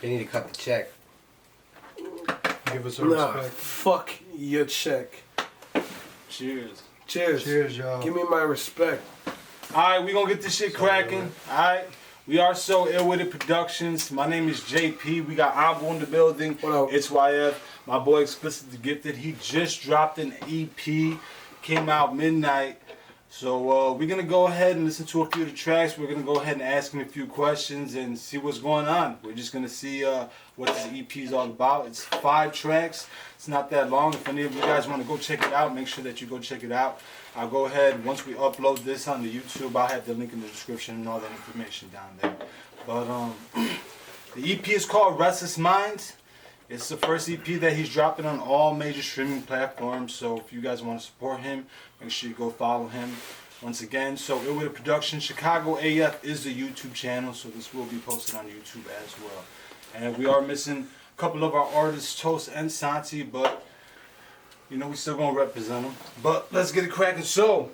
They need to cut the check. Give us some respect. Fuck your check. Cheers. Cheers. Cheers, y'all. Give me my respect. Alright, we gonna get this shit cracking. Alright. We are So Ill With It Productions. My name is JP. We got Ambo in the building. What up? It's YF. My boy Xplicit the Gifted. He just dropped an EP. Came out midnight. So we're gonna go ahead and listen to a few of the tracks. We're gonna go ahead and ask him a few questions and see what's going on. We're just gonna see what this EP is all about. It's 5 tracks. It's not that long. If any of you guys want to go check it out, make sure that you go check it out. I'll go ahead, once we upload this on the YouTube, I'll have the link in the description and all that information down there. But the EP is called Restless Minds. It's the first EP that he's dropping on all major streaming platforms. So if you guys want to support him, make sure you go follow him. Once again, So Ill With It Production, Chicago AF is the YouTube channel, so this will be posted on YouTube as well. And we are missing a couple of our artists, Toast and Santi, but you know we still gonna represent them. But let's get it cracking. So,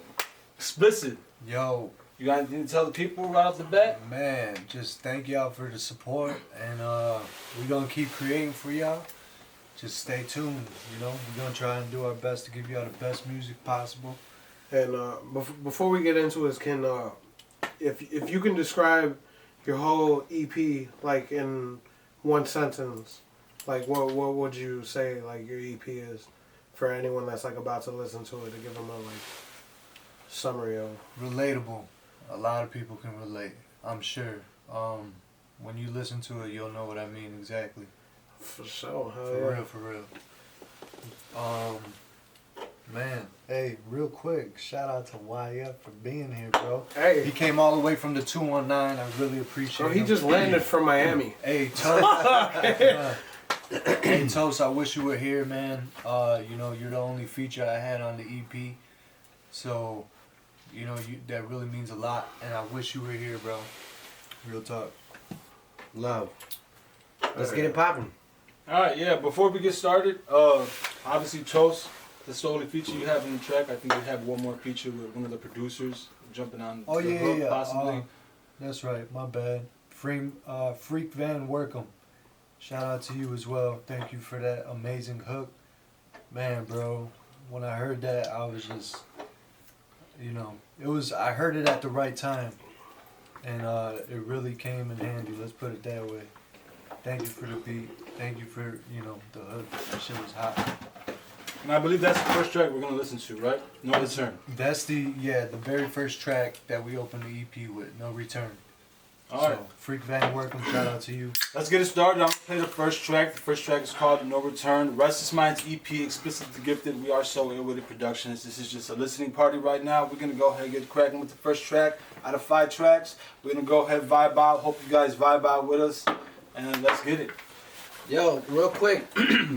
Xplicit, Yo, you got anything to tell the people right off the bat? man, just thank y'all for the support, and we're gonna keep creating for y'all. Just stay tuned, you know. We're gonna try and do our best to give y'all the best music possible. And before we get into it, can if you can describe your whole EP like in one sentence, like what would you say like your EP is for anyone that's like about to listen to it, to give them a like summary of? Relatable. A lot of people can relate, I'm sure. When you listen to it, you'll know what I mean exactly. For sure. For real. Man, hey, real quick, shout out to YF for being here, bro. Hey. He came all the way from the 219. I really appreciate So him. he just landed from Miami. Hey, Toast. Hey, Toast, I wish you were here, man. You know, you're the only feature I had on the EP. So, you know, that really means a lot. And I wish you were here, bro. Real talk. Love. Let's get it popping. Alright, yeah, before we get started, obviously Toast, that's the only feature you have in the track. I think you have one more feature with one of the producers jumping on Oh, the yeah, hook, yeah. possibly. That's right, my bad. Freak Van Workham. Shout out to you as well. Thank you for that amazing hook. Man, bro, when I heard that, I was just, you know, I heard it at the right time. And it really came in handy, let's put it that way. Thank you for the beat. Thank you for, you know, the hook. That shit was hot. And I believe that's the first track we're going to listen to, right? No Return. That's the very first track that we opened the EP with, No Return. Alright. So, Freak Van Workham, shout out to you. Let's get it started. I'm going to play the first track. The first track is called No Return. Restless Minds EP, Xplicit the Gifted. We are So Ill With It Productions. This is just a listening party right now. We're going to go ahead and get cracking with the first track out of 5 tracks. We're going to go ahead and vibe out. Hope you guys vibe out with us. And let's get it. Yo, real quick,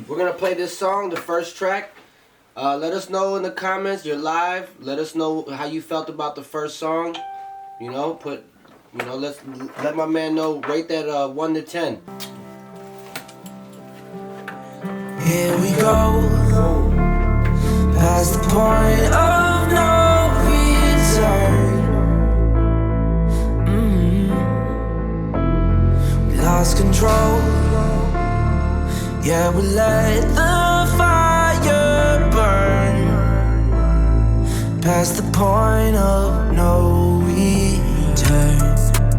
we're gonna play this song, the first track. Let us know in the comments. You're live. Let us know how you felt about the first song. You know, let my man know. Rate that 1 to 10. Here we go, past the point of no return. We lost control. Yeah, we let the fire burn past the point of no return.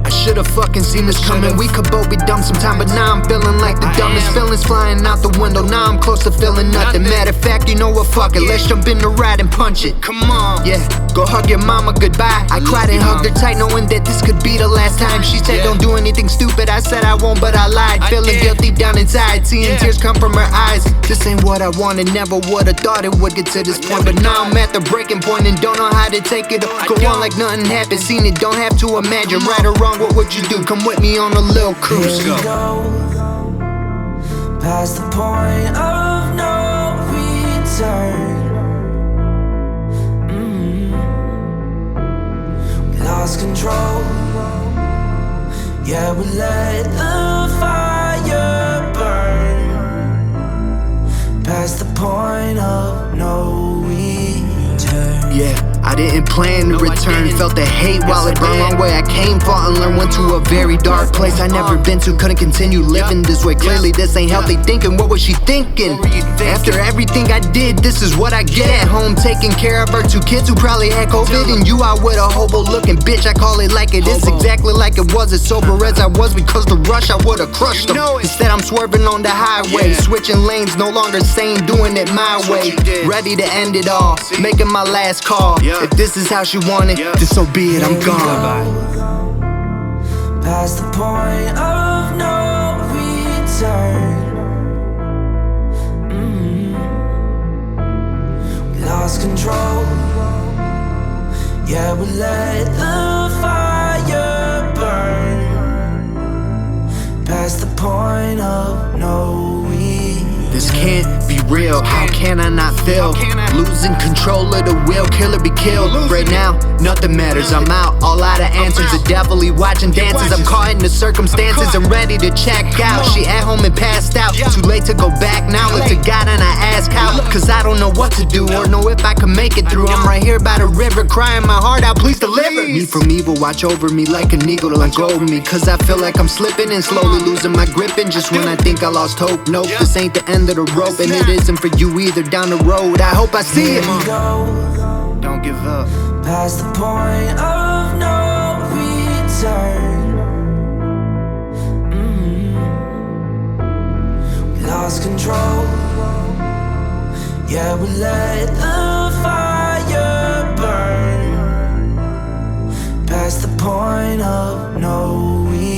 I should've fucking seen this coming. We could both be dumb sometime, but now I'm feeling like the dumbest. Feelings flying out the window, now I'm close to feeling nothing. Matter of fact, you know what, fuck it, let's jump in the ride and punch it. Come on, yeah, go hug your mama goodbye. I cried and hugged her tight, knowing that this could be the last time. She said don't do anything stupid, I said I won't, but I lied. Feeling guilty down inside, seeing tears come from her eyes. This ain't what I wanted, never would've thought it would get to this point. But now I'm at the breaking point and don't know how to take it. Go on like nothing happened, seen it, don't have to imagine. Right or wrong, what would you do? Come with me on a little cruise. Here we go, past the point of no return. We lost control. Yeah, we let the fire burn past the point of no return. Yeah, I I didn't plan to return, felt the hate while it burned. Wrong way I came, fought and learned, went to a very dark place I never been to. Couldn't continue living this way, clearly this ain't healthy thinking. What was she thinking? After everything I did, this is what I get at home. Taking care of her 2 kids who probably had COVID, and you out with a hobo looking bitch. I call it like it is, exactly like it was, as sober as I was, because the rush I would've crushed them. Instead I'm swerving on the highway, switching lanes, no longer sane, doing it my way. Ready to end it all, making my last call. If this is how she want it, then so be it, I'm gone. Past the point of no return. We lost control. Yeah, we let the fire burn. Past the point of no return. This can't be real, how can I not feel? Losing control of the will, kill or be killed. Right now, nothing matters, I'm out, all out of answers. The devil, he watching dances, I'm caught in the circumstances. I'm ready to check out, she at home and passed out. Too late to go back now, look to God and I ask how. Cause I don't know what to do, or know if I can make it through. I'm right here by the river, crying my heart out, please deliver me from evil. Watch over me like an eagle to let go of me. Cause I feel like I'm slipping and slowly losing my grip. And just when I think I lost hope, nope, this ain't the end of the rope. And it isn't for you either, down the road, I hope I see it. Don't give up. Past the point of no return. We lost control. Yeah, we let the fire burn. Past the point of no return.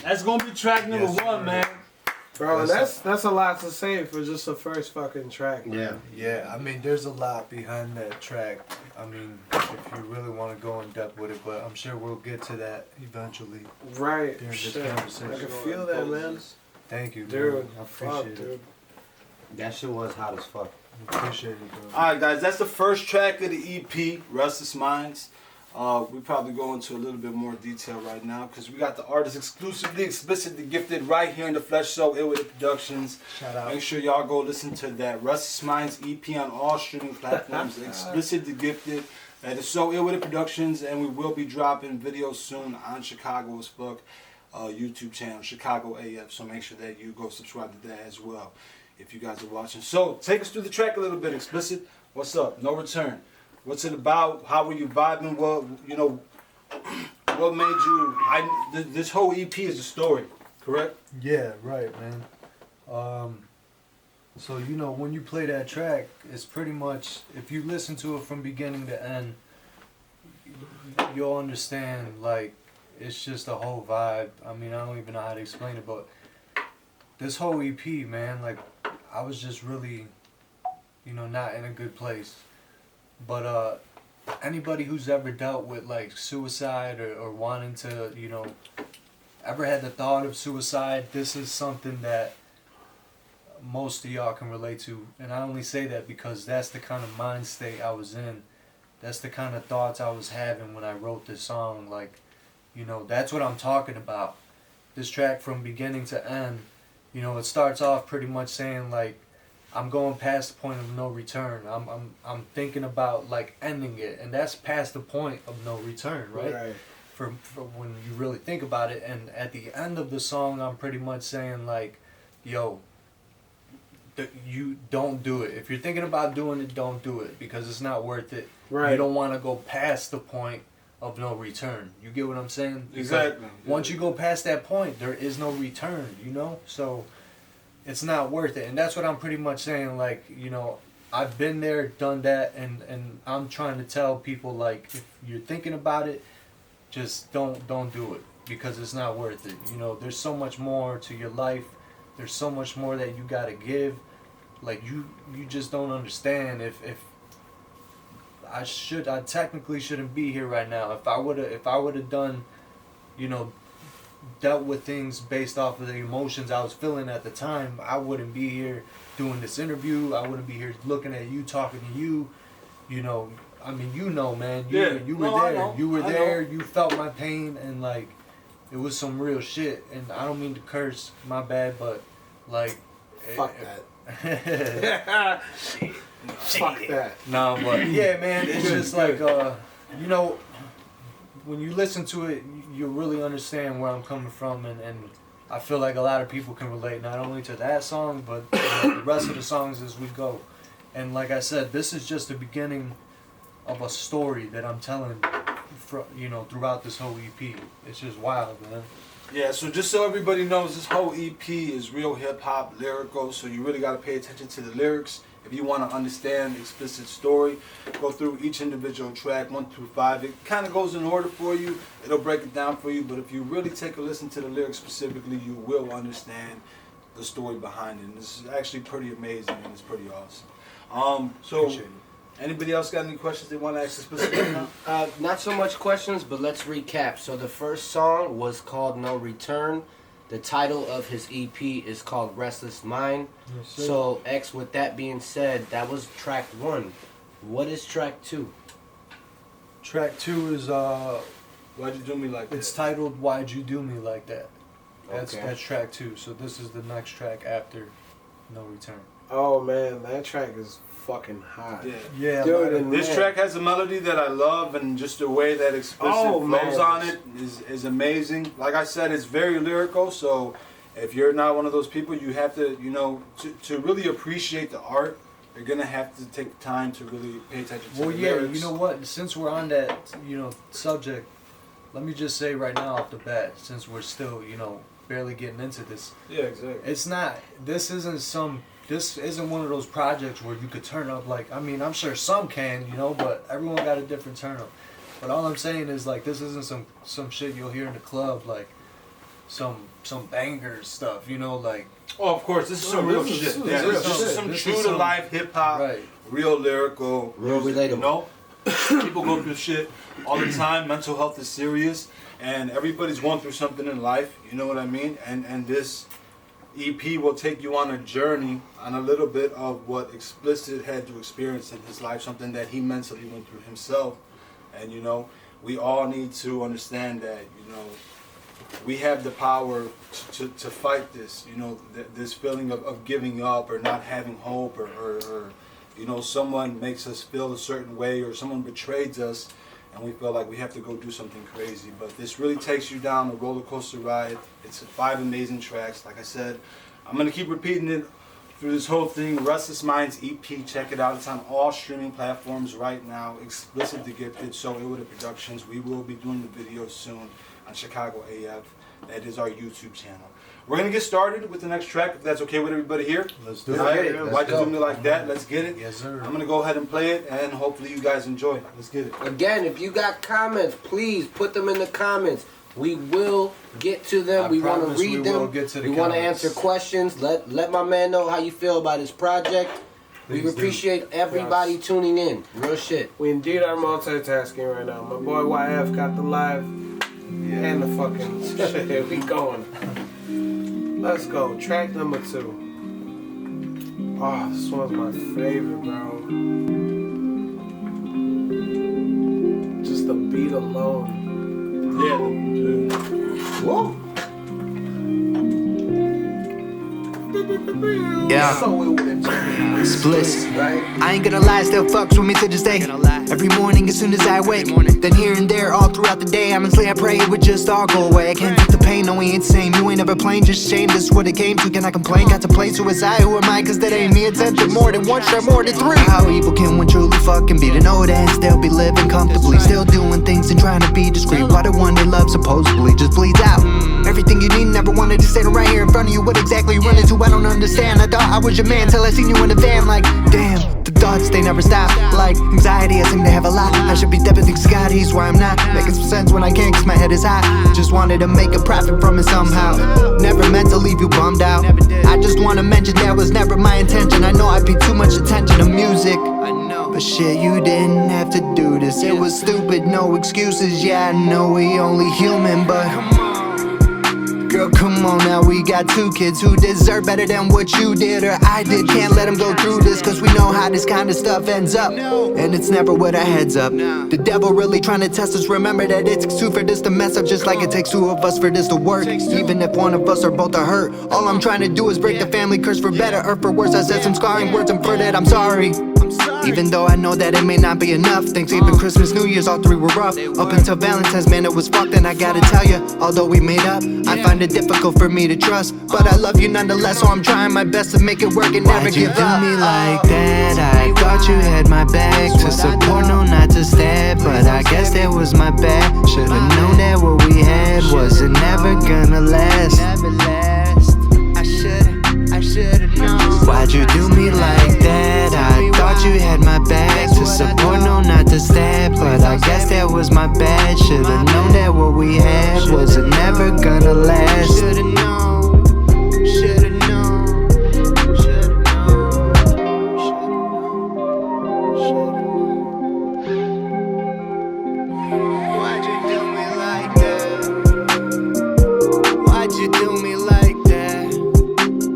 That's gonna be track number 1, man. Bro, and that's a lot to say for just the first fucking track. Man. Yeah, I mean, there's a lot behind that track. I mean, if you really want to go in depth with it, but I'm sure we'll get to that eventually. Right. During this Shit. conversation. I can feel that, man. Thank you, Dude. man. I appreciate it. Dude. That shit was hot as fuck. Appreciate it, bro. Alright guys, that's the first track of the EP, Restless Minds. We probably go into a little bit more detail right now because we got the artist exclusively, Xplicit the Gifted, right here in the flesh. So ill with it Productions. Shout out. Make sure y'all go listen to that Restless Minds EP on all streaming platforms. Xplicit the Gifted. That is So Ill with It Productions, and we will be dropping videos soon on Chicago as fuck YouTube channel, Chicago AF. So make sure that you go subscribe to that as well if you guys are watching. So take us through the track a little bit, Xplicit. What's up? No Return. What's it about? How were you vibing? What what made you? This whole EP is a story, correct? Yeah, right, man. So when you play that track, it's pretty much, if you listen to it from beginning to end, you'll understand, like, it's just a whole vibe. I mean, I don't even know how to explain it, but this whole EP, man, like, I was just really, not in a good place. But anybody who's ever dealt with like suicide or wanting to, ever had the thought of suicide, this is something that most of y'all can relate to. And I only say that because that's the kind of mind state I was in. That's the kind of thoughts I was having when I wrote this song. Like, that's what I'm talking about. This track from beginning to end, it starts off pretty much saying like, I'm going past the point of no return. I'm thinking about like ending it, and that's past the point of no return, right? For when you really think about it. And at the end of the song, I'm pretty much saying like, yo, you don't do it. If you're thinking about doing it, don't do it because it's not worth it. Right. You don't want to go past the point of no return. You get what I'm saying? Exactly. Once you go past that point, there is no return. So. It's not worth it. And that's what I'm pretty much saying. Like, I've been there, done that, and I'm trying to tell people, like, if you're thinking about it, just don't do it because it's not worth it. There's so much more to your life. There's so much more that you gotta give. Like, you just don't understand. If I technically shouldn't be here right now. If I would have done, dealt with things based off of the emotions I was feeling at the time, I wouldn't be here doing this interview. I wouldn't be here looking at you, talking to you. I mean, man. You were there. You were there. You felt my pain, and like, it was some real shit. And I don't mean to curse, my bad, but like, Fuck that. Fuck that. No, but yeah, man, it's just like you know, when you listen to it, you really understand where I'm coming from, and I feel like a lot of people can relate not only to that song, but the rest of the songs as we go. And like I said, this is just the beginning of a story that I'm telling, throughout this whole EP. It's just wild, man. Yeah, so just so everybody knows, this whole EP is real hip-hop, lyrical, so you really got to pay attention to the lyrics. If you want to understand Xplicit's story, go through each individual track, 1 through 5. It kind of goes in order for you. It'll break it down for you, but if you really take a listen to the lyrics specifically, you will understand the story behind it. And this is actually pretty amazing, and it's pretty awesome. So, anybody else got any questions they want to ask Xplicit? Not so much questions, but let's recap. So the first song was called No Return. The title of his EP is called Restless Mind. Yes, sir. So X, with that being said, that was track 1. What is track 2? Track 2 is Why'd you do me like that? it's titled "Why'd You Do Me Like That." That's Okay. that's track 2. So this is the next track after No Return. Oh man, that track is fucking hot. Yeah. Yeah, Dude, man. and This track has a melody that I love, and just the way that Xplicit flows on it is amazing. Like I said, it's very lyrical, so if you're not one of those people, you have to, to really appreciate the art, you're going to have to take the time to really pay attention to Well, the yeah, lyrics. you know what? Since we're on that, subject, let me just say right now off the bat, since we're still, barely getting into this, Yeah, exactly. it's not. This isn't one of those projects where you could turn up like. I mean, I'm sure some can, but everyone got a different turn up. But all I'm saying is like this isn't some shit you'll hear in the club like some banger stuff, like. Oh, of course, this is some real this is- shit. this Yeah, is real this is shit. some This true is to some- life hip hop, Right. real lyrical, Real music, relatable. People go through shit all the time. Mental health is serious, and everybody's going through something in life. You know what I mean? And this EP will take you on a journey on a little bit of what Xplicit had to experience in his life, something that he mentally went through himself. And we all need to understand that we have the power to fight this. This feeling of giving up or not having hope, or someone makes us feel a certain way, or someone betrays us, and we feel like we have to go do something crazy. But this really takes you down a roller coaster ride. It's 5 amazing tracks. Like I said, I'm going to keep repeating it through this whole thing. Restless Minds EP, check it out. It's on all streaming platforms right now. Xplicit the Gifted, So It Productions. We will be doing the video soon on Chicago AF. That is our YouTube channel. We're going to get started with the next track, if that's okay with everybody here. Let's do All right? it. Why'd you do me like that? Let's get it. Yes, sir. I'm going to go ahead and play it, and hopefully you guys enjoy it. Let's get it. Again, if you got comments, please put them in the comments. We will get to them. I We want to promise we read will them. get to the We want to comments. answer questions. Let my man know how you feel about his project. We Please do. appreciate everybody tuning in. Real shit. We indeed are multitasking right now. My boy YF got the live and the fucking shit. We going. Let's go. Track number 2. Oh, this one's my favorite, bro. Just the beat alone. Woo. Yeah. So it would Xplicit. Right? I ain't gonna lie, still fucks with me to this day. Every morning as soon as I wake, then here and there all throughout the day. Honestly, I pray it would just all go away. I can't take the pain, no, we ain't same. You ain't never plain, just shame. This is what it came to. Can I complain? Got to play suicide. Who am I? Cause that ain't me. Attention more than one, share more than 3. How evil can one truly fucking be? To know that still be living comfortably, still doing things and trying to be discreet. Why the one they love supposedly just bleeds out. Everything you need, never wanted to stand right here in front of you. What exactly you run into? I don't understand. I thought I was your man till I seen you in the van. Like, damn, the thoughts they never stop. Like anxiety, I seem to have a lot. I should be definitely Scotty's why I'm not making some sense when I can't, cause my head is high. Just wanted to make a profit from it somehow. Never meant to leave you bummed out. I just wanna mention that was never my intention. I know I paid too much attention to music, but shit, you didn't have to do this. It was stupid, no excuses. Yeah, I know we only human, but Girl, come on now, we got 2 kids who deserve better than what you did or I did. Can't let them go through this, cause we know how this kind of stuff ends up. And it's never with our heads up. The devil really trying to test us. Remember that it takes 2 for this to mess up, just like it takes 2 of us for this to work. Even if one of us or both are hurt, all I'm trying to do is break the family curse, for better or for worse. I said some scarring words, and for that I'm sorry. Even though I know that it may not be enough. Thanksgiving, Christmas, New Year's, all 3 were rough. Up until Valentine's, man, it was fucked. And I gotta tell ya, although we made up, I find it difficult for me to trust. But I love you nonetheless, so I'm trying my best to make it work and never give up. Why'd you do me like that? I thought you had my back. To support, no, not to stab, but I guess that was my bad. Should've known that what we had wasn't never gonna last. I should've known. Why'd you do me like that? I thought you had my back. To support, no, not to stab, but I guess that was my bad. Should've known that what we had wasn't never gonna last. Should've known. Should've known. Should've known. Why'd you do me like that? Why'd you do me like that?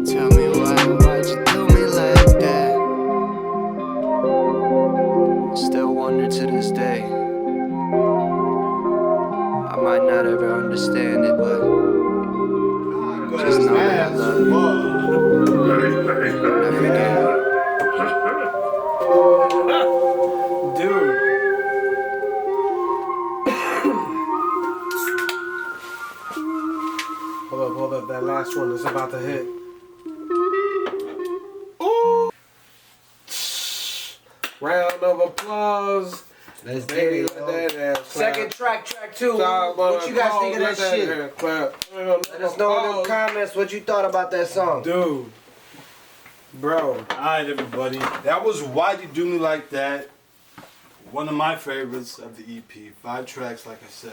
Tell me why'd you do me like that? Still wonder to this day. I might not ever understand it, but just know that I love you. Never again. Dude. Hold up, that last one is about to hit. Ooh. Round of applause. Let's get Baby, it. let that ass clap. Second track 2. Stop, What you guys think of let that shit? ass clap. Let us know in the comments what you thought about that song. Dude. Bro. Alright, everybody. That was Why'd You Do Me Like That. One of my favorites of the EP. 5 tracks, like I said.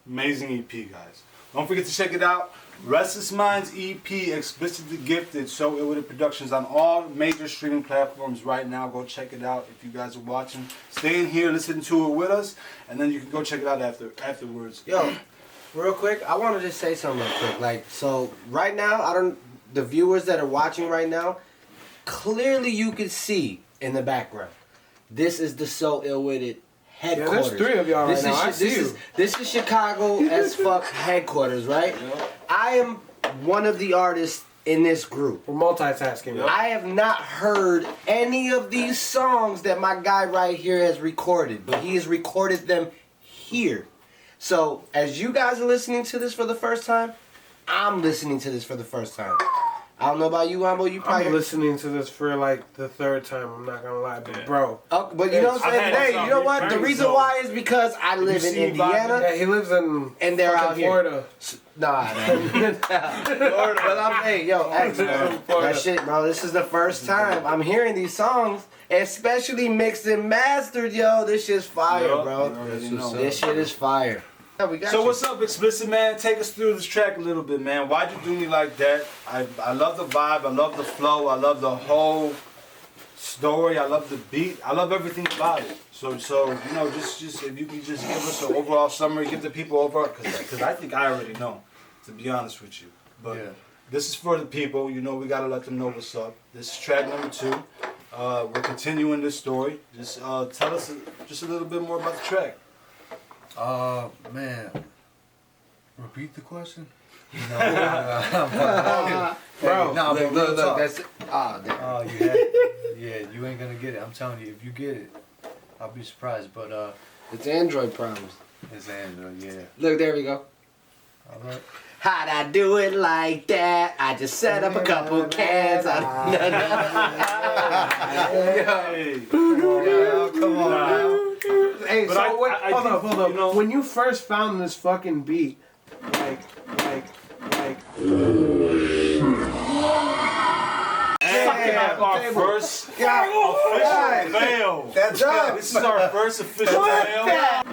Amazing EP, guys. Don't forget to check it out. Restless Minds EP, Xplicit Gifted, So Ill With It Productions on all major streaming platforms right now. Go check it out if you guys are watching. Stay in here, listen to it with us, and then you can go check it out afterwards. Yo, real quick, I want to just say something real quick. Like, so right now, the viewers that are watching right now, clearly you can see in the background. This is the So Ill With It headquarters. Yeah, there's 3 of y'all right now. I see you. This is Chicago as fuck headquarters, right? Yep. I am one of the artists in this group. We're multitasking. Yep. I have not heard any of these songs that my guy right here has recorded, but he has recorded them here. So, as you guys are listening to this for the first time, I'm listening to this for the first time. I don't know about you, Ambo. You probably I'm listening to this for like the 3rd time. I'm not gonna lie, but bro. but you know what I'm saying? Hey, you know what? The reason why is because I live in Indiana. Yeah, he lives in And they're out fucking here. Florida. Nah, but I'm, hey, yo, X, man. That shit, bro. This is the first time I'm hearing these songs, especially mixed and mastered, yo. This shit's fire, Yup, bro. you already know. This shit is fire. Yeah, we got So you. what's up, Xplicit, man? Take us through this track a little bit, man. Why'd you do me like that? I love the vibe. I love the flow. I love the whole story. I love the beat. I love everything about it. So you know, just if you can just give us an overall summary, give the people overall, because I think I already know, to be honest with you. But Yeah. this is for the people. You know, we gotta let them know what's up. This is track number 2. We're continuing this story. Just tell us just a little bit more about the track. Man. Repeat the question? No. Bro, Nah, but real Look, talk. that's it. Ah, damn. Oh, you had, yeah, you ain't gonna get it. I'm telling you, if you get it, I'll be surprised. But It's Android problems. it's Android, yeah. Look, there we go. All right. How'd I do it like that? I just set up a couple cans. Hey. Come on now. Hey, But so I hold think, up. you know- When you first found this fucking beat, like. Sucking up our first official fail. That's up. This is our first official fail. Like,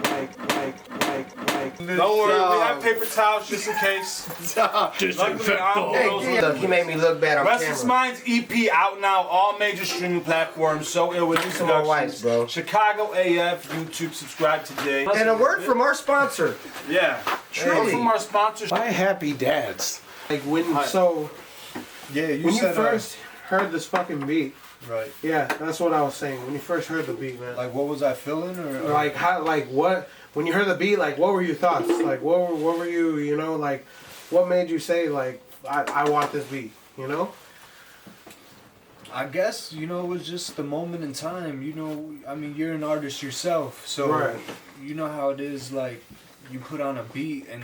Don't worry, we have paper towels just in case. Luckily, I'm Hey, look, he made me look bad on Restless camera. Minds EP out now, all major streaming platforms. So ill with Some more whites, bro. Chicago AF, YouTube, subscribe today. And a word from our sponsor. Yeah, Truly. from our sponsors. My happy dads. Like when so Yeah, when you said first heard this fucking beat. right. Yeah, that's what I was saying. When you first heard the beat, man. Like, what was I feeling, or Like how, like what? When you heard the beat, like what were your thoughts? Like what were you? You know, like what made you say like I want this beat? You know? I guess, you know, it was just the moment in time. You know, I mean, you're an artist yourself, so Right. you know how it is. Like, you put on a beat, and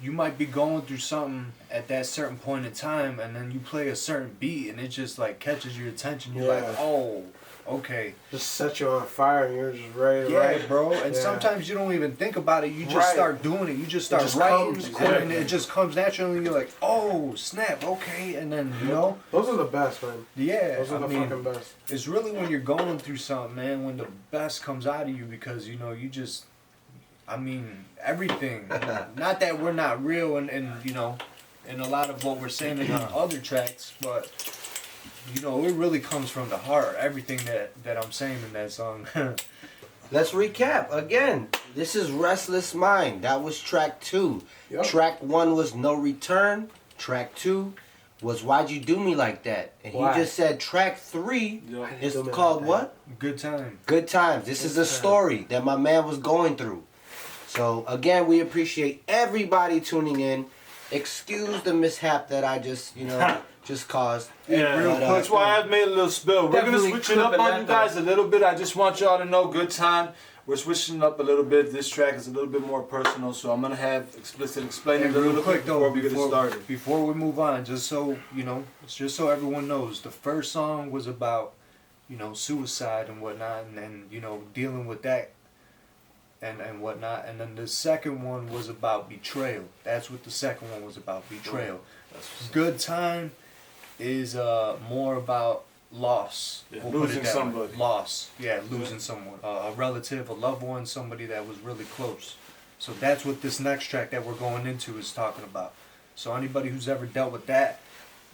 you might be going through something at that certain point in time, and then you play a certain beat, and it just like catches your attention. You're like, Yeah. oh, okay. Just set you on fire, and you're just ready to Yeah, write. bro. And Yeah. sometimes you don't even think about it. You just Right. start doing it. You just start just writing, comes, and exactly. it just comes naturally. And you're like, oh, snap, okay. And then, you know, Those are the best, man. yeah. Those are the I mean, fucking best. it's really when you're going through something, man, when the best comes out of you, because, you know, you just, I mean, everything. Not that we're not real and you know, in a lot of what we're saying in our other tracks, but, you know, it really comes from the heart. Everything that I'm saying in that song. Let's recap again. This is Restless Mind. That was track 2. Yep. Track 1 was No Return. Track 2 was Why'd You Do Me Like That? And Why? he just said track 3 Yeah. is Do Me Like called That. what? Good time. Good Times. This is a story that my man was going through. So again, we appreciate everybody tuning in. Excuse the mishap that I just, you know, just caused. Yeah, But, that's why I've made a little spill. We're gonna Definitely switch it up clipping on that you guys a little bit. I just want y'all to know, good time. We're switching up a little bit. This track is a little bit more personal, so I'm gonna have Xplicit explain it a little quick before we get it started. Before we move on, just so you know, just so everyone knows, the first song was about, you know, suicide and whatnot, and you know, dealing with that and whatnot, and then the second one was about betrayal. That's what the second one was about, betrayal. Good time is more about loss. Yeah, We'll put it losing that way. somebody. Loss. Yeah, losing someone, a relative, a loved one, somebody that was really close. So that's what this next track that we're going into is talking about. So anybody who's ever dealt with that,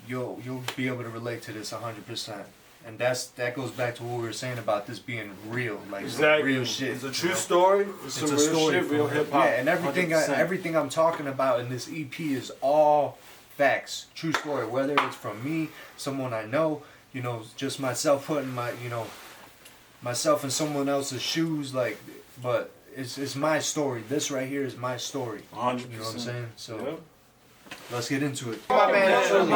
you'll be able to relate to this 100%. And that goes back to what we were saying about this being real, like Exactly. real shit. It's a you true know? story. It's It's some a real story, shit, real from- hip hop. Yeah, and everything 100%. everything I'm talking about in this EP is all facts, true story. Whether it's from me, someone I know, you know, just myself putting myself in someone else's shoes, like, but it's my story. This right here is my story. 100%. You know what I'm saying? So Yep. let's get into it. My man, truly.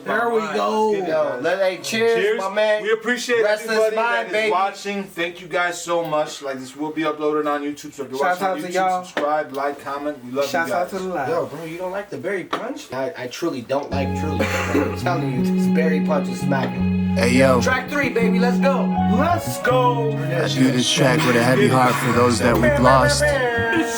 There we go. Yo, hey, cheers, my man. We appreciate Restless everybody Mind, that baby. is watching. Thank you guys so much. Like, this will be uploaded on YouTube, so if you're Shouts watching on out to YouTube, y'all. subscribe, like, comment. We love Shouts you out guys. to the lab. Yo, bro, you don't like the berry punch? I truly don't like Truly. I'm telling you, this berry punch is smacking. Hey yo, Track 3, baby, let's go. Let's go. I do this track with a heavy heart for those that we've lost,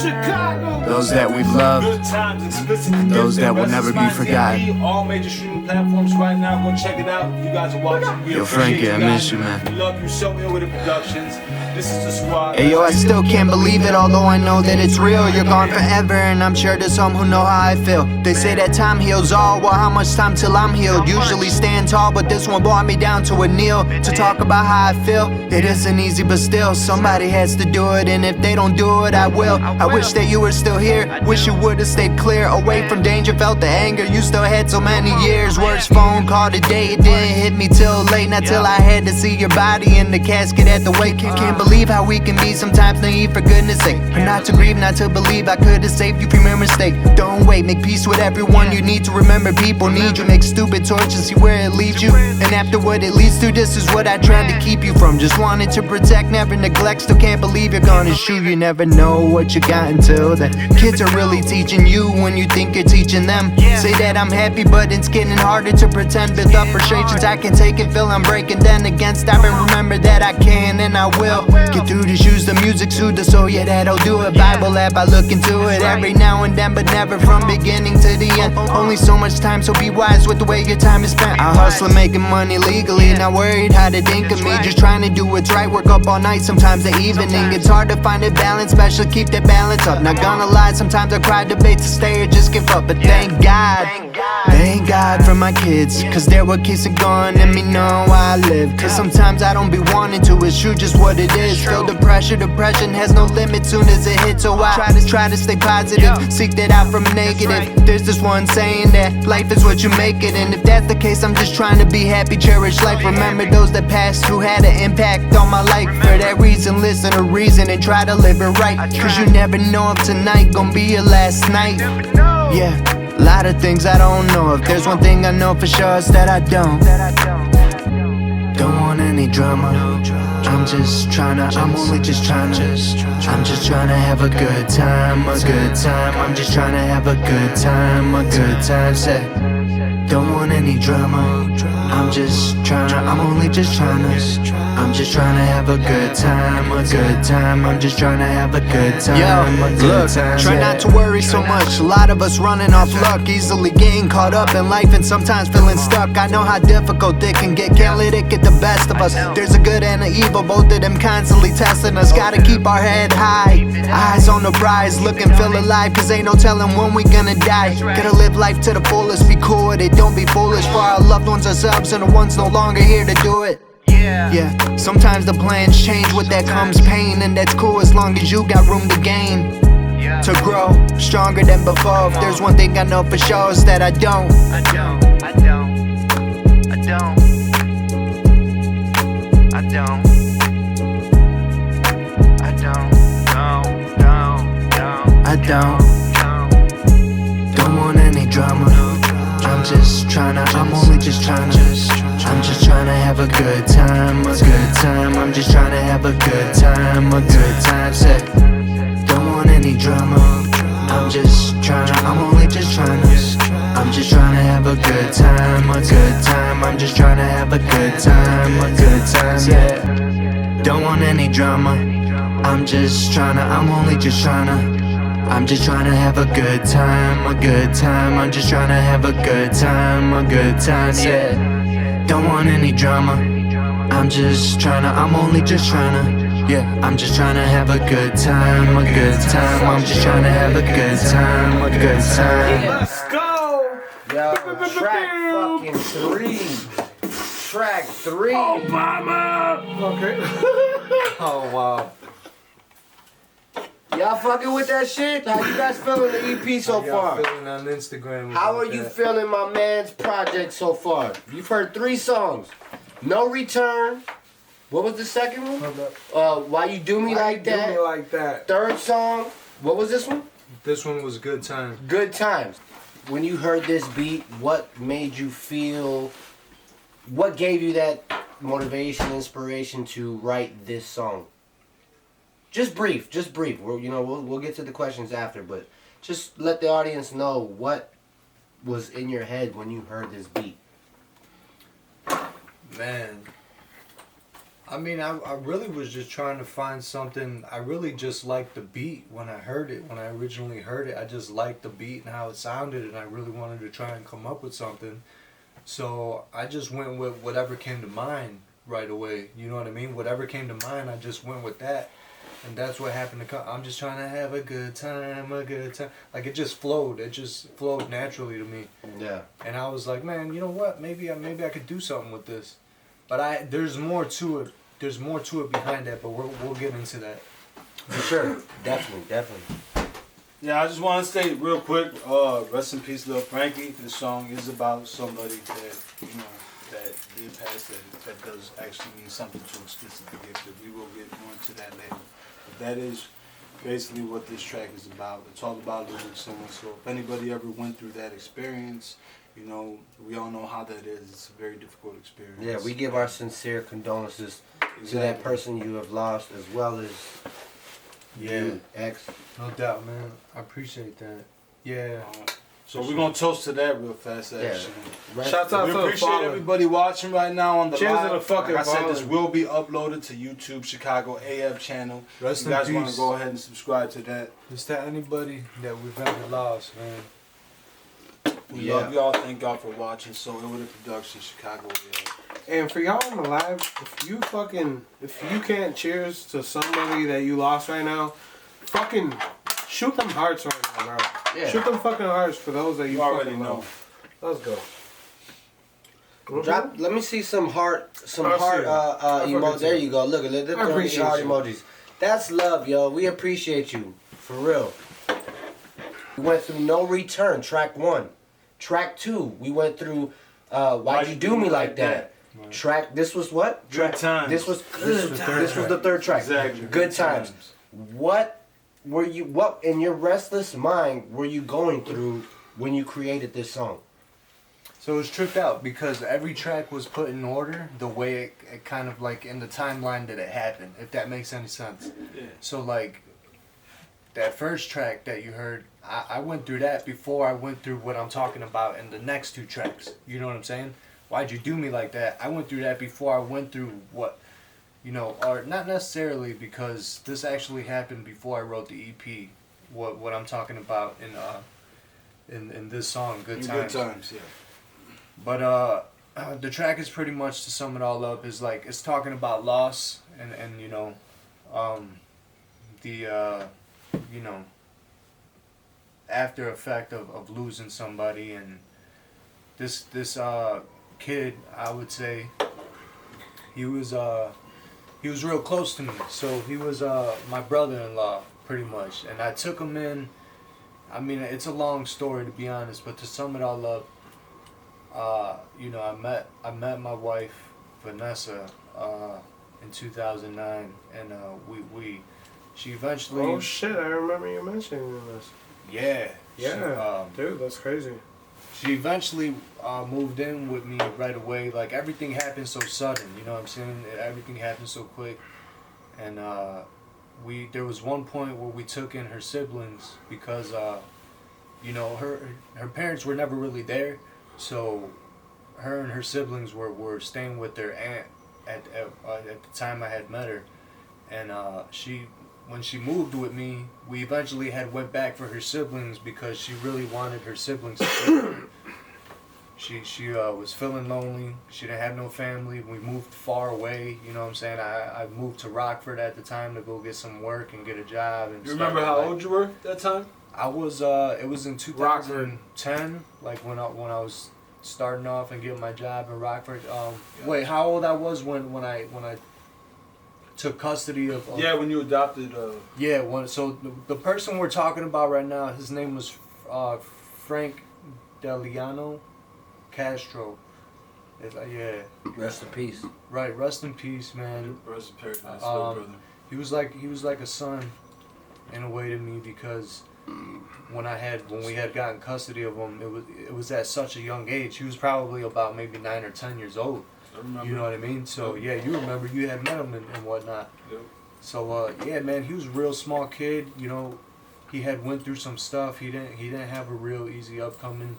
Chicago. those that we've loved. Good times, Xplicit. Those that will never be Restless Minds forgotten. EP, all major streaming platforms right now. Go check it out. You guys are watching. We Yo, appreciate Frankie, I guys. miss you, man. We love you. So ill with the productions. This is the squad. Hey yo, I still can't believe it, although I know that it's real. You're gone forever, and I'm sure there's some who know how I feel. They say that time heals all, well how much time till I'm healed? Usually stand tall, but this one brought me down to a kneel to talk about how I feel. It isn't easy, but still, somebody has to do it, and if they don't do it, I will. I wish that you were still here, wish you would've stayed clear, away from danger, felt the anger. You still had so many years, worst phone call today, it didn't hit me till late, not till I had to see your body in the casket at the wake. Can't believe how we can be sometimes naive, for goodness sake. Or not to grieve, not to believe I could've saved you from your mistake. Don't wait, make peace with everyone. You need to remember people need you. Make stupid choices, see where it leads you. And after what it leads to, this is what I tried to keep you from. Just wanted to protect, never neglect. Still can't believe you're gonna shoot. You never know what you got until then. Kids are really teaching you when you think you're teaching them. Say that I'm happy, but it's getting harder to pretend. Build up frustrations, I can take it, feel I'm breaking. Then again, stop and remember that I can and I will. Get through the shoes, the music soothe the soul, yeah, that'll do it. Bible app, I look into it every now and then, but never from beginning to the end. Only so much time, so be wise with the way your time is spent. I hustle making money legally, not worried how to think of me. Just trying to do what's right, work up all night, sometimes the evening. It's hard to find a balance, especially keep that balance up. Not gonna lie, sometimes I cry debates to stay or just give up. But thank God for my kids, cause they're what keeps it going and me know how I live. Cause sometimes I don't be wanting to, it's true just what it is. Feel the pressure, depression has no limit soon as it hits. So I try to stay positive, seek that out from a negative. There's this one saying that life is what you make it, and if that's the case, I'm just trying to be happy, cherish life. Remember those that passed who had an impact on my life. For that reason, listen to reason and try to live it right. Cause you never know if tonight gon' be your last night. Yeah, a lot of things I don't know. If there's one thing I know for sure, it's that I don't want any drama. I'm just tryna, I'm only just tryna, I'm just tryna have a good time, a good time. I'm just tryna have a good time, a good time. Say, don't want any drama. I'm just tryna, I'm only just tryna, I'm just tryna have a good time, a good time. I'm just tryna have a good time, a good time. Try not to worry so much. A lot of us running off luck, easily getting caught up in life and sometimes feeling stuck. I know how difficult it can get, can't let it get the best of us. There's a good and an evil, both of them constantly testing us. Gotta keep our head high, eyes on the prize, look and feel alive, cause ain't no telling when we gonna die. Gotta live life to the fullest, be cool with it, don't be foolish. For our loved ones, ourselves, and the ones no longer here to do it. Yeah, sometimes the plans change, with that comes pain, and that's cool as long as you got room to gain, to grow stronger than before. If there's one thing I know for sure, is that I don't want any drama. I'm just tryna, I'm only just tryna, I'm just tryna have a good time, a good time. I'm just tryna have a good time, a good time. Say, don't want any drama. I'm just tryna, I'm only just tryna, I'm just tryna have a good time, a good time. I'm just tryna have a good time, a good time. Yeah, don't want any drama. I'm just tryna, I'm only just tryna, I'm just tryna have a good time, a good time. I'm just tryna have a good time, a good time. Yeah, don't want any drama. I'm just tryna, I'm only just tryna, yeah, I'm just tryna have a good time, a good time. I'm just tryna have a good time, a good time. Let's go! Yo, track fucking 3. Track 3. Obama! Okay. Oh wow. Y'all fucking with that shit? How you guys feeling the EP so How y'all far? feeling on Instagram? How are about you that? feeling my man's project so far? You've heard 3 songs. No Return. What was the second one? Why You Do Me Like Do That. me like that. Third song. What was this one? This one was Good Time. Good Times. When you heard this beat, what made you feel, what gave you that motivation, inspiration to write this song? Just brief. We'll get to the questions after, but just let the audience know what was in your head when you heard this beat. Man, I mean, I really was just trying to find something. I really just liked the beat when I heard it. When I originally heard it, I just liked the beat and how it sounded, and I really wanted to try and come up with something. So I just went with whatever came to mind right away. You know what I mean? Whatever came to mind, I just went with that. And that's what happened to come. I'm just trying to have a good time, a good time. Like, it just flowed. It just flowed naturally to me. Yeah. And I was like, man, you know what? Maybe I could do something with this. But there's more to it. There's more to it behind that, but we'll get into that. For sure. Definitely. Yeah, I just want to say real quick, rest in peace, Lil Frankie. This song is about somebody that, that did pass, that does actually mean something to Xplicit the Gifted. We will get more into that later. But that is basically what this track is about. It's all about losing someone. So if anybody ever went through that experience, we all know how that is. It's a very difficult experience. Yeah, we give our sincere condolences to that person you have lost, as well as you, X. No doubt, man. I appreciate that. Yeah. So we're gonna toast to that real fast, Yeah. actually. Shouts out We to the appreciate fallen. everybody watching right now on the Cheers to live. the fucking like I said, this fallen. will be uploaded to YouTube Chicago AF channel. Rest If in you guys want peace. to go ahead and subscribe to that. Is there anybody that we've ever lost, man? We Yeah. love y'all. Thank y'all for watching. So it with the production, Chicago AF. And for y'all on the live, if you can't cheers to somebody that you lost right now, fucking shoot them hearts right now, bro. Yeah. Shoot them fucking hearts for those that you already fucking know. love. Let's go. Drop. Let me see some heart I'll see it. emoji. There you go. Look at it. I appreciate Heart you. emojis. That's love, yo. We appreciate you for real. We went through No Return, track 1. Track 2, we went through Why'd You Do Me Like That. Right. Track. This was what? Good Times. This was This was the third track. Exactly. Good times. What in your restless mind were you going through when you created this song? So it was tripped out because every track was put in order the way it kind of like in the timeline that it happened, if that makes any sense. Yeah. So like that first track that you heard, I went through that before I went through what I'm talking about in the next 2 tracks. You know what I'm saying? Why'd You Do Me Like That? I went through that before I went through what, you know, or not necessarily because this actually happened before I wrote the EP. What I'm talking about in this song, Good Times. Good times, yeah. But the track is pretty much, to sum it all up, is like it's talking about loss and you know, the you know, after effect of losing somebody. And this kid, I would say, he was real close to me. So he was my brother-in-law pretty much, and I took him in. I mean, it's a long story to be honest, but to sum it all up, you know, I met my wife Vanessa in 2009, and she eventually. Oh shit! I remember you mentioning this. Yeah. Yeah, dude, that's crazy. She eventually moved in with me right away. Like everything happened so sudden, you know what I'm saying? Everything happened so quick, and there was one point where we took in her siblings because you know, her parents were never really there. So her and her siblings were staying with their aunt at the time I had met her, and when she moved with me, we eventually had went back for her siblings because she really wanted her siblings to stay with her. She was feeling lonely. She didn't have no family. We moved far away. You know what I'm saying? I moved to Rockford at the time to go get some work and get a job. And You remember how old you were at that time? I was. It was in 2010, like when I was starting off and getting my job in Rockford. Wait, how old I was when I took custody of? Yeah, when you adopted. Yeah. So the person we're talking about right now, his name was Frank Deliano Castro. Yeah. Rest in peace. Right. Rest in peace, man. Rest in paradise, brother. He was like a son in a way to me because when we had gotten custody of him, it was at such a young age. He was probably about maybe 9 or 10 years old. I remember. You know what I mean? So yeah, you remember you had met him and whatnot. Yep. So yeah, man, he was a real small kid. You know, he had went through some stuff. He didn't have a real easy upcoming.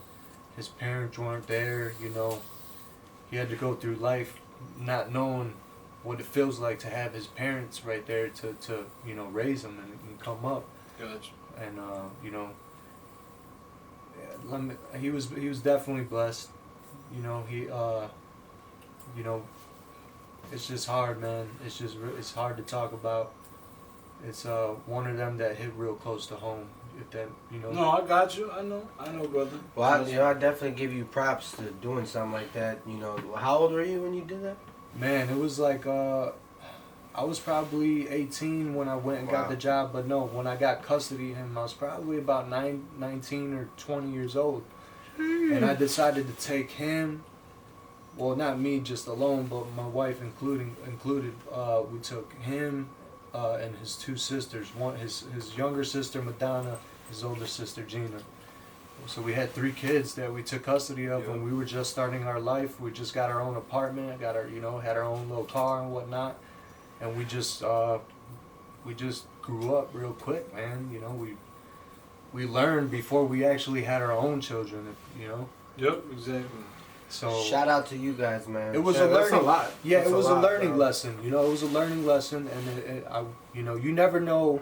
His parents weren't there. You know, he had to go through life not knowing what it feels like to have his parents right there to you know, raise him and come up. Gotcha. And you know, he was definitely blessed. You know, you know, it's just hard, man. It's hard to talk about. It's one of them that hit real close to home. If that, you know. No, I got you. I know, brother. Well, I definitely give you props to doing something like that. You know, how old were you when you did that? Man, it was like I was probably 18 when I went and got the job, but no, when I got custody of him, I was probably about 19 or 20 years old. And I decided to take him, well, not me just alone, but my wife included. We took him and his 2 sisters, his younger sister Madonna, his older sister Gina. So we had 3 kids that we took custody of when we were just starting our life. We just got our own apartment, had our own little car and whatnot, and we just grew up real quick, man. You know, we learned before we actually had our own children. You know. Yep, exactly. So Shout out to you guys, man. it was Yeah, a that's learning. a lot. Yeah, That's it was a lot, learning bro. lesson. You know, it was a learning lesson, and you know, you never know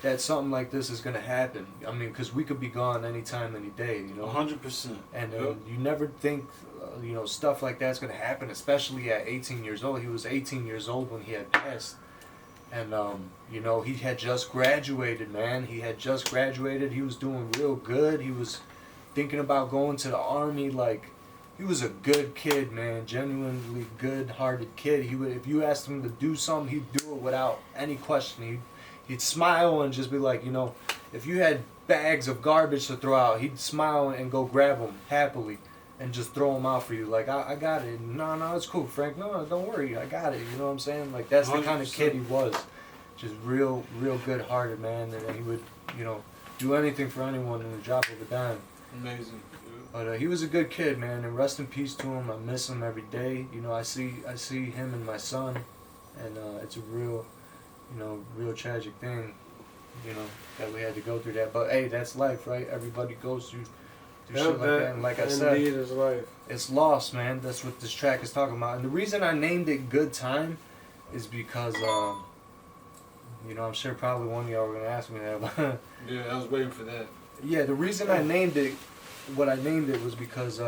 that something like this is gonna happen. I mean, because we could be gone anytime, any day. You know. 100%. And Yep. you never think, you know, stuff like that's gonna happen, especially at 18 years old. He was 18 years old when he had passed, and you know, he had just graduated, man. He had just graduated. He was doing real good. He was thinking about going to the army. Like, he was a good kid, man. Genuinely good-hearted kid. He would, if you asked him to do something, he'd do it without any question. He'd smile and just be like, you know, if you had bags of garbage to throw out, he'd smile and go grab them happily and just throw them out for you. Like, I got it. No, it's cool, Frank. No, don't worry. I got it. You know what I'm saying? Like, that's the kind of 100%. kid he was. Just real good-hearted, man. And he would, you know, do anything for anyone in the drop of a dime. Amazing. But he was a good kid, man. And rest in peace to him. I miss him every day. You know, I see him and my son. And it's a real, you know, real tragic thing, you know, that we had to go through that. But hey, that's life, right? Everybody goes through shit like that. And like I said, indeed is life. it's lost, man. That's what this track is talking about. And the reason I named it Good Time is because, you know, I'm sure probably one of y'all were going to ask me that. But Yeah, I was waiting for that. yeah, the reason I named it, what I named it was because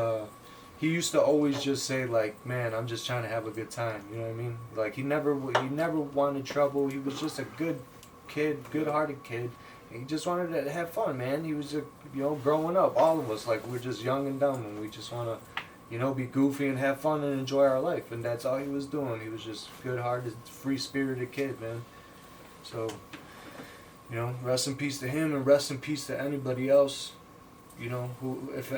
he used to always just say, like, man, I'm just trying to have a good time. You know what I mean? Like, he never wanted trouble. He was just a good kid, good-hearted kid. He just wanted to have fun, man. He was, you know, growing up. All of us, like, we're just young and dumb, and we just want to, you know, be goofy and have fun and enjoy our life. And that's all he was doing. He was just good-hearted, free-spirited kid, man. So, you know, rest in peace to him, and rest in peace to anybody else. You know, who if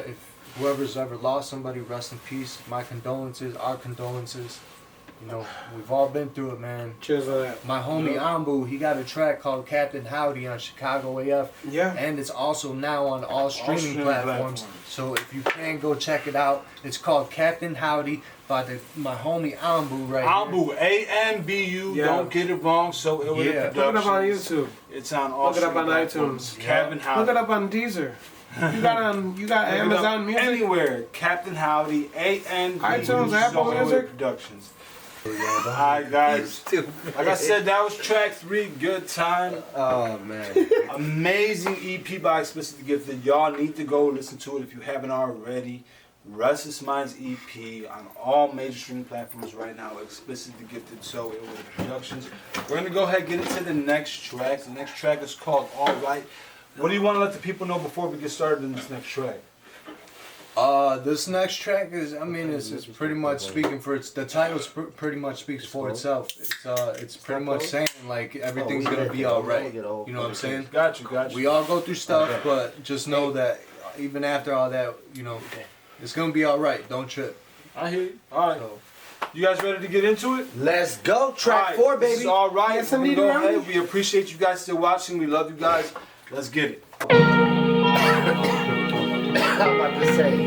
whoever's ever lost somebody, rest in peace. My condolences, our condolences. You know, we've all been through it, man. Cheers to that. My homie Ambu, he got a track called Captain Howdy on Chicago AF. Yeah. And it's also now on all streaming platforms. So if you can, go check it out. It's called Captain Howdy by my homie Ambu right Ambu, A-M-B-U, Yeah. don't get it wrong. So it was Yeah. Look it up on YouTube. It's on all Look it up on streaming iTunes. platforms. Cabin Howdy. Look it up on Deezer. You got Look it Amazon up Music. anywhere. Captain Howdy, A-N-B-U, iTunes, Apple Solar Music. Productions. Alright guys, like I said, that was track 3, Good Time. Oh man. Amazing EP by Xplicit the Gifted. Y'all need to go listen to it if you haven't already. Restless Minds EP on all major streaming platforms right now. Xplicit the Gifted, So It Was Productions. We're gonna go ahead and get into the next track. The next track is called Alright. What do you want to let the people know before we get started in this next track? This next track is, I mean, it's pretty much speaking for the title pretty much speaks for itself. It's pretty much saying like everything's gonna be all right. You know what I'm saying? Got you. We all go through stuff, but just know that even after all that, you know, it's gonna be all right. Don't trip. I hear you. All right. So, You guys ready to get into it? Let's go. Track Alright, 4, this baby. is all right. Yes, We're gonna indeed, go Ronnie. ahead. We appreciate you guys still watching. We love you guys. Let's get it. I'm about to say.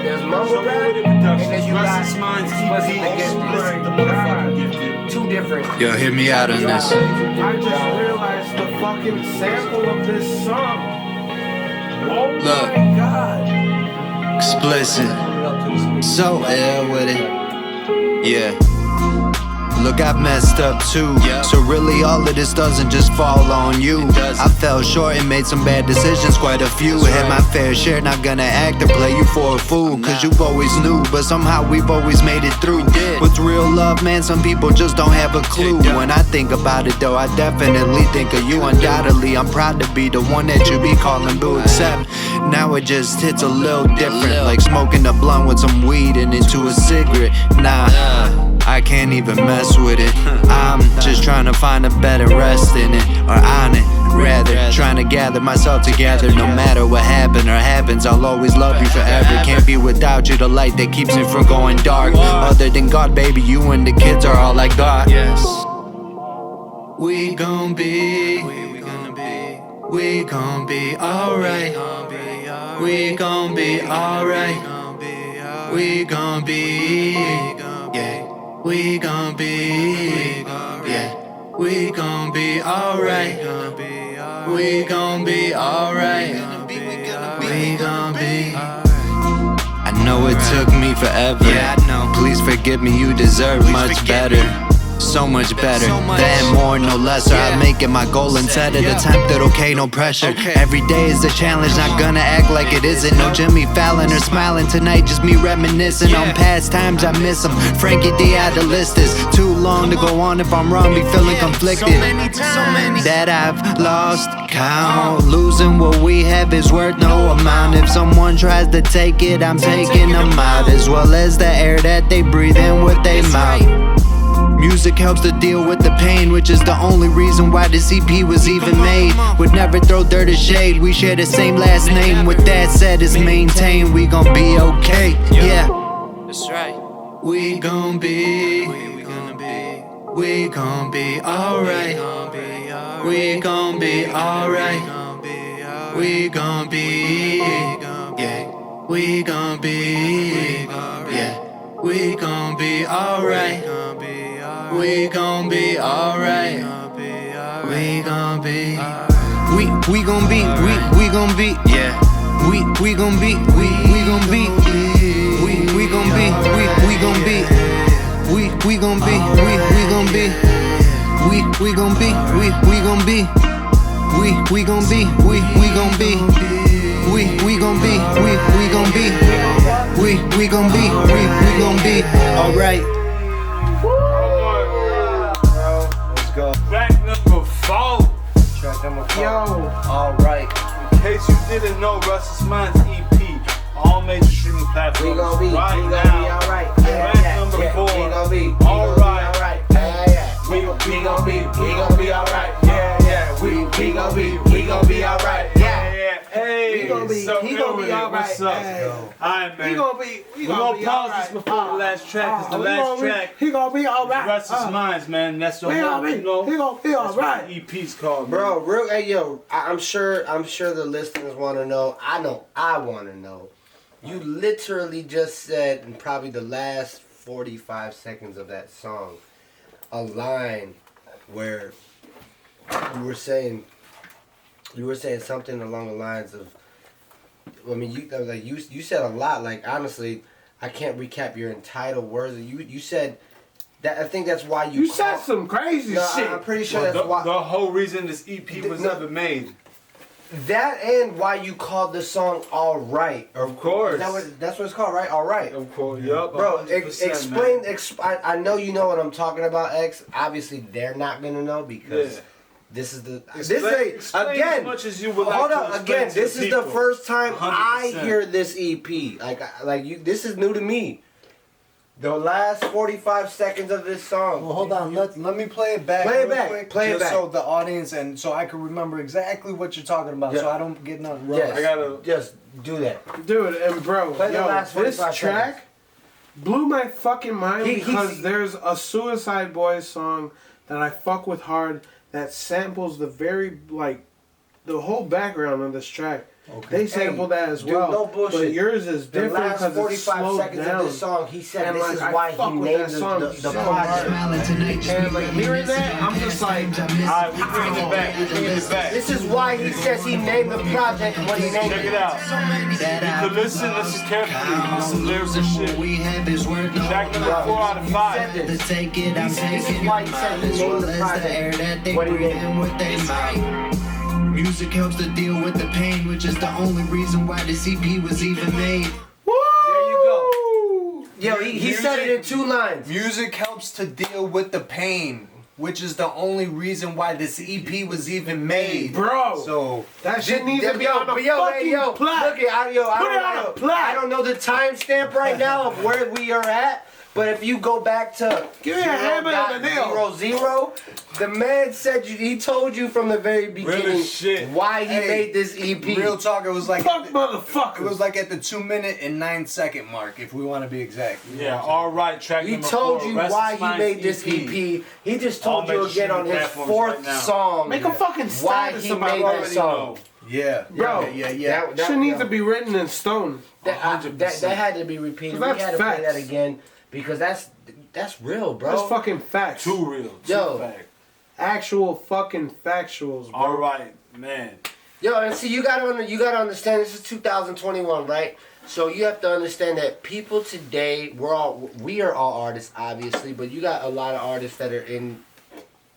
There's mumble So rap, with it and productions, then you got Restless Minds, Xplicit the Xplicit the motherfucking Gifted. two different. Yo, hear me out on this. I just realized the fucking sample of this song. Oh Look. my god. Explicit. So ill with it. Yeah. Look, I've messed up too. So really all of this doesn't just fall on you. I fell short and made some bad decisions, quite a few. Had my fair share, not gonna act or play you for a fool. Cause you've always knew, but somehow we've always made it through. With real love, man, some people just don't have a clue. When I think about it though, I definitely think of you. Undoubtedly, I'm proud to be the one that you be calling boo. Except now it just hits a little different, like smoking a blunt with some weed and into a cigarette. Nah, I can't even mess with it. I'm just trying to find a better rest in it, or on it, rather. Trying to gather myself together. No matter what happened or happens, I'll always love you forever. Can't be without you, the light that keeps me from going dark. Other than God, baby, you and the kids are all I got. We gon' be alright. We gon' be alright. We gon' be, yeah. We gon' be, yeah. We gon' be alright. We gon' be alright. We gon' be. I know it took me forever. Yeah, I know. Please forgive me, you deserve much better. So much better, than more, no lesser. I make it my goal and set it. Attempted, okay, no pressure. Every day is a challenge, not gonna act like it isn't. No Jimmy Fallon or smiling tonight, just me reminiscing on past times I miss them. Frankie D out the list is too long to go on. If I'm wrong, be feeling conflicted. So many that I've lost count. Losing what we have is worth no amount. If someone tries to take it, I'm taking them out, as well as the air that they breathe in with their mouth. Music helps to deal with the pain, which is the only reason why this EP was even made. Would never throw dirt or shade, we share the same last name. With that said, it's maintained, we gon' be okay. Yeah, that's right. We gon' be, we gon' be alright. We gon' be alright. We gon' be, yeah. We gon' be, yeah. We gon' be alright. We gon' be alright. We gon' be. We gon' be. We gon' be. Yeah. We gon' be. We gon' be. We gon' be. We gon' be. We gon' be. We gon' be. We gon' be. We gon' be. We gon' be. We gon' be. We gon' be. We gon' be. We gon' be. We gon' be. Alright. Go. Track number 4. Track number 4. Yo. Alright. In case you didn't know, Restless Minds EP, all major streaming platforms. We gon' be, right we gon' now. be alright. Track number 4. We gon' be, alright. We gon' be alright. Yeah. We gon' be alright. Yeah. Hey, He gon' be, so he gon' be alright. What's up? Hey. Alright, man. We We're gonna gonna be pause alright. this before the last track, because the last track He gonna be alright. Restless Minds, man. That's the We whole, gonna be, you know. he gonna be That's what alright. the EP's called, Bro, real, hey yo, I'm sure the listeners want to know. I want to know. You literally just said in probably the last 45 seconds of that song, a line where you were saying something along the lines of, I mean, you said a lot. Like, honestly, I can't recap your entire words. You said that. I think that's why You said some crazy shit. I'm pretty sure Well, that's why. the whole reason this EP was ever made. That and why you called the song "All Right." Of course. That's what it's called, right? All right. Of course, yup. Bro, 100%, explain. man. I know you know what I'm talking about, X. Obviously, they're not gonna know because Yeah. this is the. Explain Again. as much as you would Hold like up. to explain Again, to this the is the people. first time I 100%. hear this EP. Like you. This is new to me. The last 45 seconds of this song. Well, hold on. Let me play it back. Play it real back, quick, play it just back. so the audience and so I can remember exactly what you're talking about, so Yeah. I don't get nothing wrong. Yes. I gotta- just do that. Dude, and bro, Play the yo, last this 45 track seconds. blew my fucking mind He's- because there's a Suicide Boys song that I fuck with hard that samples the the whole background of this track. Okay. They sample that as dude, well. no bullshit. But yours is The different last because it's 45 slowed seconds down. of this song, he said And, this like, is I why fuck he with named that the song project. And like hearing that, I'm just like, Alright, we bring it back. We bring it back. This is why he says he named the project what he named Check it. it out. You can listen carefully. Listen lyrical shit. We have is worth no Track number 4 out of 5. to take it. I'm This taking is why he said he as named well the as project the air that they what he breathe named in with their mouth. Music helps to deal with the pain, which is the only reason why this EP was even made. There you go. Yo, he said it in 2 lines. Music helps to deal with the pain, which is the only reason why this EP was even made. bro, So that shit needs to be on the fucking Look plaque. it, I Put it on a plaque. I don't know the timestamp right now of where we are at, but if you go back to Give me a hammer and a nail. 0.00, the man said he told you from the very beginning as shit. why he Hey, made this EP. real talk, it was like Fuck it motherfuckers. was like at the 2-minute and 9-second mark, if we want to be exact. Yeah, alright, track He number told 4. you Restless why he Minds made this EP. He just told All you major again on his streaming platforms 4th right now. song Make a fucking why status he about made that that song. song. Yeah, Bro, yeah. That Shit needs yo. to be written in stone. That 100%. had to be repeated. We That's had to play facts. that again because that's real, bro. That's fucking facts. Too real. Too Yo. fact. Actual fucking factuals, bro. Alright. Man. Yo, and see, you gotta understand. This is 2021, right? So you have to understand that people today, we are all artists, obviously, but you got a lot of artists that are in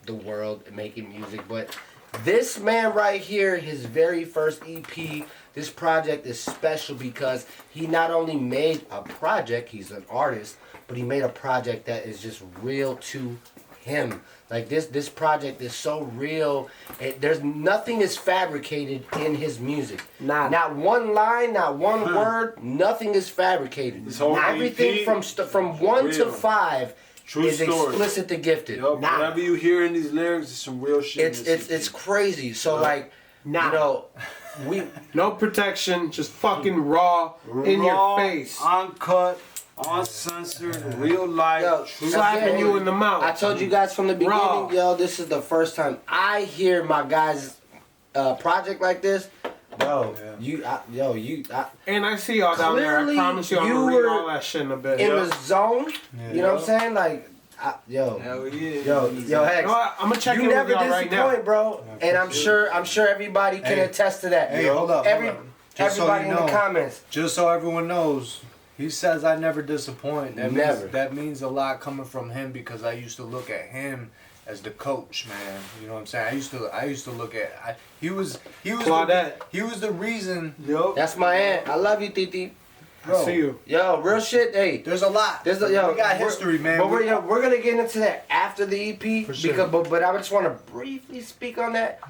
the world making music. But this man right here, his very first EP, this project is special because he not only made a project, he's an artist, but he made a project that is just real to him. Like this project is so real. There's nothing is fabricated in his music. Not one line, not one word. Nothing is fabricated. This whole Everything EP, from 1 to 5 True is story. Xplicit the Gifted. Yo, whatever you hear in these lyrics is some real shit. It's crazy. So like, you know, no protection, just fucking raw in your face. Uncut, uncensored, real life, Yo, true slapping story. you in the mouth. I told you guys from the beginning, Raw. yo, this is the first time I hear my guys' project like this. Yo, And I see y'all down there. I Clearly, promise you, I'm you gonna read were all that shit in a bit. in the zone. Yeah. You know what I'm saying? Like, yo, Hell yeah. yo, You know Hex. what? I'm gonna check You in with never y'all right now. disappoint, bro. And I'm sure everybody can Hey. attest to that. Hey, yo. hold up. Just so Everybody you in know, the comments. Just so everyone knows, he says I never disappoint. Never. That means a lot coming from him because I used to look at him as the coach, man. You know what I'm saying? I used to look at he was Claudette. he was the reason. That's my aunt. I love you, Titi. Bro, I see you. Yo, real shit. Hey, There's a lot. we we got history, man. But we're gonna get into that after the EP For sure. because but I just want to briefly speak on that.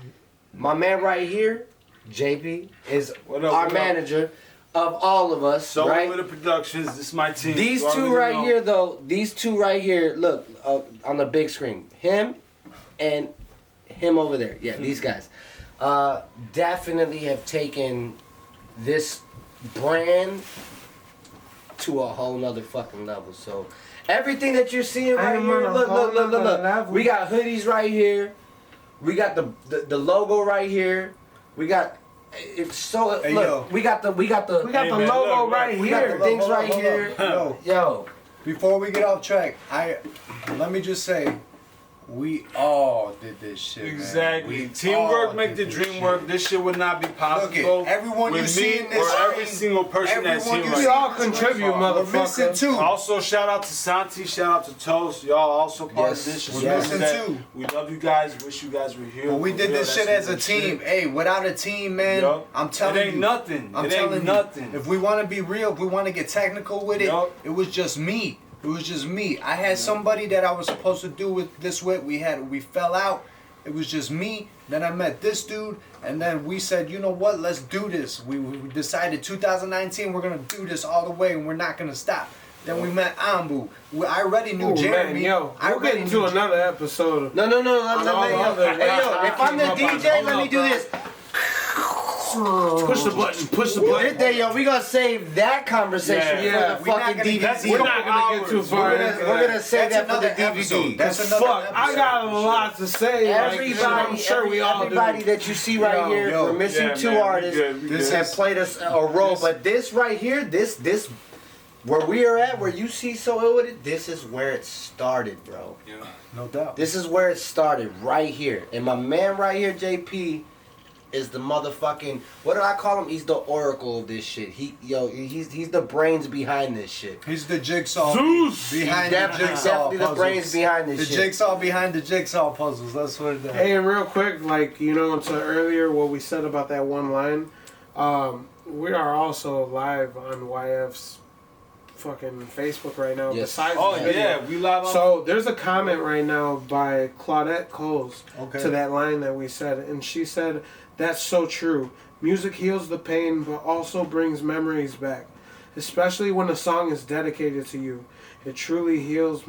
My man right here, JP, is What up, our what up? manager of all of us, So right? with the productions, this is my team. These You two already right know. here, though. These two right here. Look on the big screen. Him and him over there. Yeah, these guys definitely have taken this brand to a whole nother fucking level. So everything that you're seeing right I'm here, on a whole nother look. level. We got hoodies right here. We got the logo right here. We got it's so Hey, look. yo. We got the We got Hey, the man, logo look, right we got here. the things Hold up, right hold up. here. Yo, Yo. before we get off track, let me just say, we all did this shit. man. Exactly. We Teamwork all make the did this dream shit. work. This shit would not be possible. Look at everyone you with see me in this or every screen, single person that's everyone here you right We see all now. contribute, We're missing motherfucker. two. Also, shout out to Santi, shout out to Toast. Y'all also part Yes, of this. Just we're remember missing that. two. We love you guys. Wish you guys were here. But we For did real, this that's shit as some a good team. shit. Hey, without a team, man, Yup. I'm telling It ain't you. nothing. I'm It telling ain't you. nothing. If we want to be real, if we want to get technical with it, Yup. it was just me. It was just me. I had somebody that I was supposed to do with this with. We fell out. It was just me. Then I met this dude, and then we said, you know what? Let's do this. We decided 2019 we're gonna do this all the way, and we're not gonna stop. Then we met Ambu. I already knew Ooh, Jeremy. man, yo, I we'll get already into knew another episode. No. On all other Hey, yo, raps if I'm the I came up on. DJ, Hold let me up, do bro. this. Push the button. Push the Right button. there, yo, we gonna save that conversation Yeah, for the we're not fucking gonna- DVD. We're not gonna get too far. We're gonna save That's that for the another episode. DVD. That's Fuck, another I got a lot to say. Everybody, I'm sure we all everybody do. that you see right Yo, here, yo. we're missing Yeah, two man, we artists good, we This good. that played us a role, but this right here, this where we are at, where you see So Ill With It, this is where it started, bro. No doubt. This is where it started, right here. And my man right here, JP, is the motherfucking, what do I call him? He's the oracle of this shit. He's the brains behind this shit. He's the jigsaw Zeus! behind the Definitely, jigsaw definitely the puzzles. brains behind The this shit. jigsaw behind the jigsaw puzzles. That's what it is. Hey, and real quick, like, you know, to earlier what we said about that one line, we are also live on YF's fucking Facebook right now. Yes. Besides Oh the video. yeah, we live on. So there's a comment right now by Claudette Coles Okay. to that line that we said, and she said, "That's so true. Music heals the pain, but also brings memories back, especially when a song is dedicated to you. It truly heals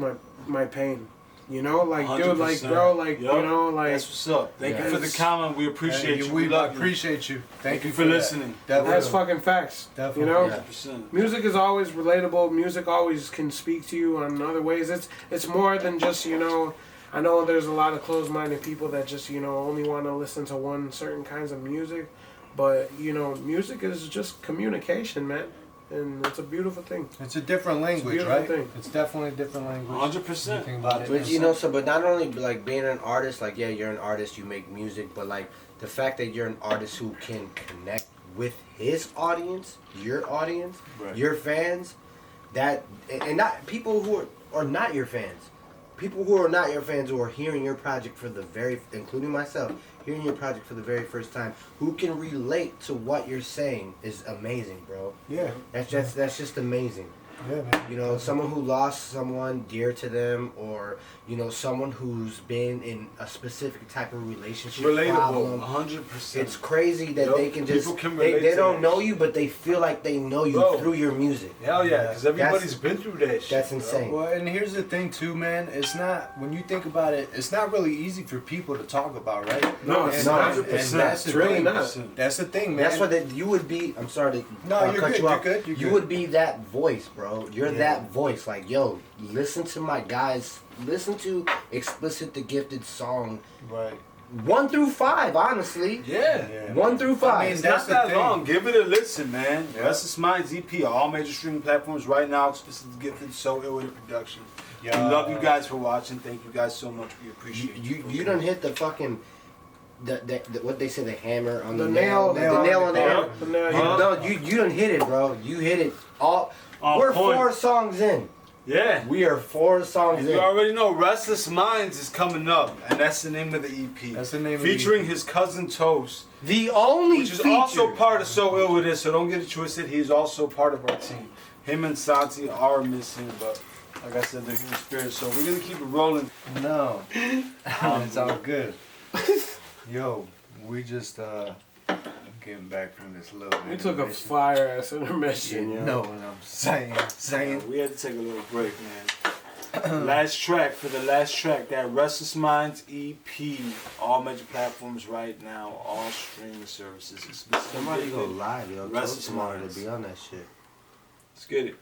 my pain." You know, like, dude, like, 100%. bro, like, Yup. you know, like, That's what's up. Thank you for the Yes. comment. We appreciate you. We love you. appreciate you. Thank you for that. listening. Definitely. that's fucking facts. Definitely. You know, Yeah. 100%. music is always relatable. Music always can speak to you in other ways. It's more than just, you know, I know there's a lot of closed-minded people that just, you know, only want to listen to one certain kinds of music, but, you know, music is just communication, man. and it's a beautiful thing. It's a different language, beautiful right? thing. It's definitely a different language. 100%. Think about it. But you know, so but not only like being an artist, like yeah, you're an artist, you make music, but like the fact that you're an artist who can connect with his audience, Right. your fans, that and not people who are not your fans, people who are not your fans who are hearing your project for the very, including myself, hearing your project for the very first time, who can relate to what you're saying is amazing, bro. Yeah. That's just amazing. Yeah, man. You know, someone who lost someone dear to them, or you know, someone who's been in a specific type of relationship Relatable, problem. 100%. It's crazy that Yup, they can just people can relate they to don't that know shit. you, but they feel like they know you Bro. through your music. Hell yeah, because everybody's been through that shit. That's bro. insane. Well, and here's the thing too, man. It's not, when you think about it, it's not really easy for people to talk about, right? No, and, it's not. and that's the It's really thing. not. That's the thing, man. That's why that you would be. I'm sorry to No, you're cut good, you you're off. good, you're You good. would be that voice, bro. You're Yeah. that voice. Like, yo, listen to my guys. Listen to Xplicit the Gifted song Right. 1 through 5. Honestly, Yeah. Yeah. 1 through 5. I mean, It's that's not the that thing. long. Give it a listen, man. Yeah. Restless Minds EP on all major streaming platforms right now. Xplicit Gifted, So Ill with the production. Yeah. We love you guys for watching. Thank you guys so much. We appreciate you done hit the fucking the what they say, the hammer on the, The nail, nail the nail on the Yeah, hammer. the nail, You, yeah. no, you done hit it, bro. You hit it all. On We're point. 4 songs in. Yeah. We are 4 songs And in. you already know Restless Minds is coming up, and that's the name of the EP. That's the name of the Featuring EP. his cousin Toast, The only which is feature. also part of So Ill with This, so don't get it twisted. He's also part of our team. Him and Santi are missing, but like I said, they're human spirits, so we're gonna keep it rolling. No. It's all good. Yo, we just getting back from this little We took a intermission. fire ass intermission. You yo. know what I'm saying. We had to take a little break, man. Last track, that Restless Minds EP, all major platforms right now, all streaming services. Xplicit Somebody Gifted. go live, yo. Tell Restless somebody Minds. to be on that shit. Let's get it.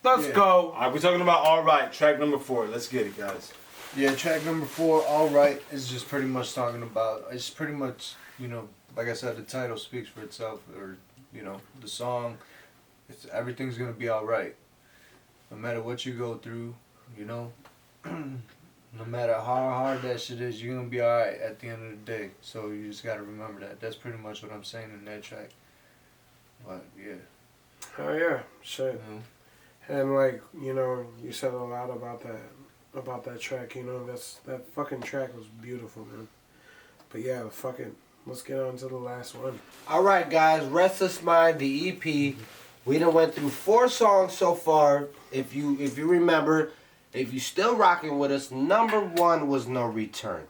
Let's Yeah. go. All right, we're talking about All Right, track number 4. Let's get it, guys. Yeah, track number 4, All Right, is just pretty much talking about, it's pretty much, you know, like I said, the title speaks for itself, or, you know, the song, it's everything's gonna be alright. No matter what you go through, you know, no matter how hard that shit is, you're gonna be alright at the end of the day. So you just gotta remember that. That's pretty much what I'm saying in that track. But, yeah, Oh yeah, shit. you know. And like, you know, you said a lot about that track, you know, that fucking track was beautiful, man. But yeah, let's get on to the last one. All right, guys. Restless Mind, the EP. We done went through 4 songs so far. If you remember, if you still rocking with us, number 1 was No Return.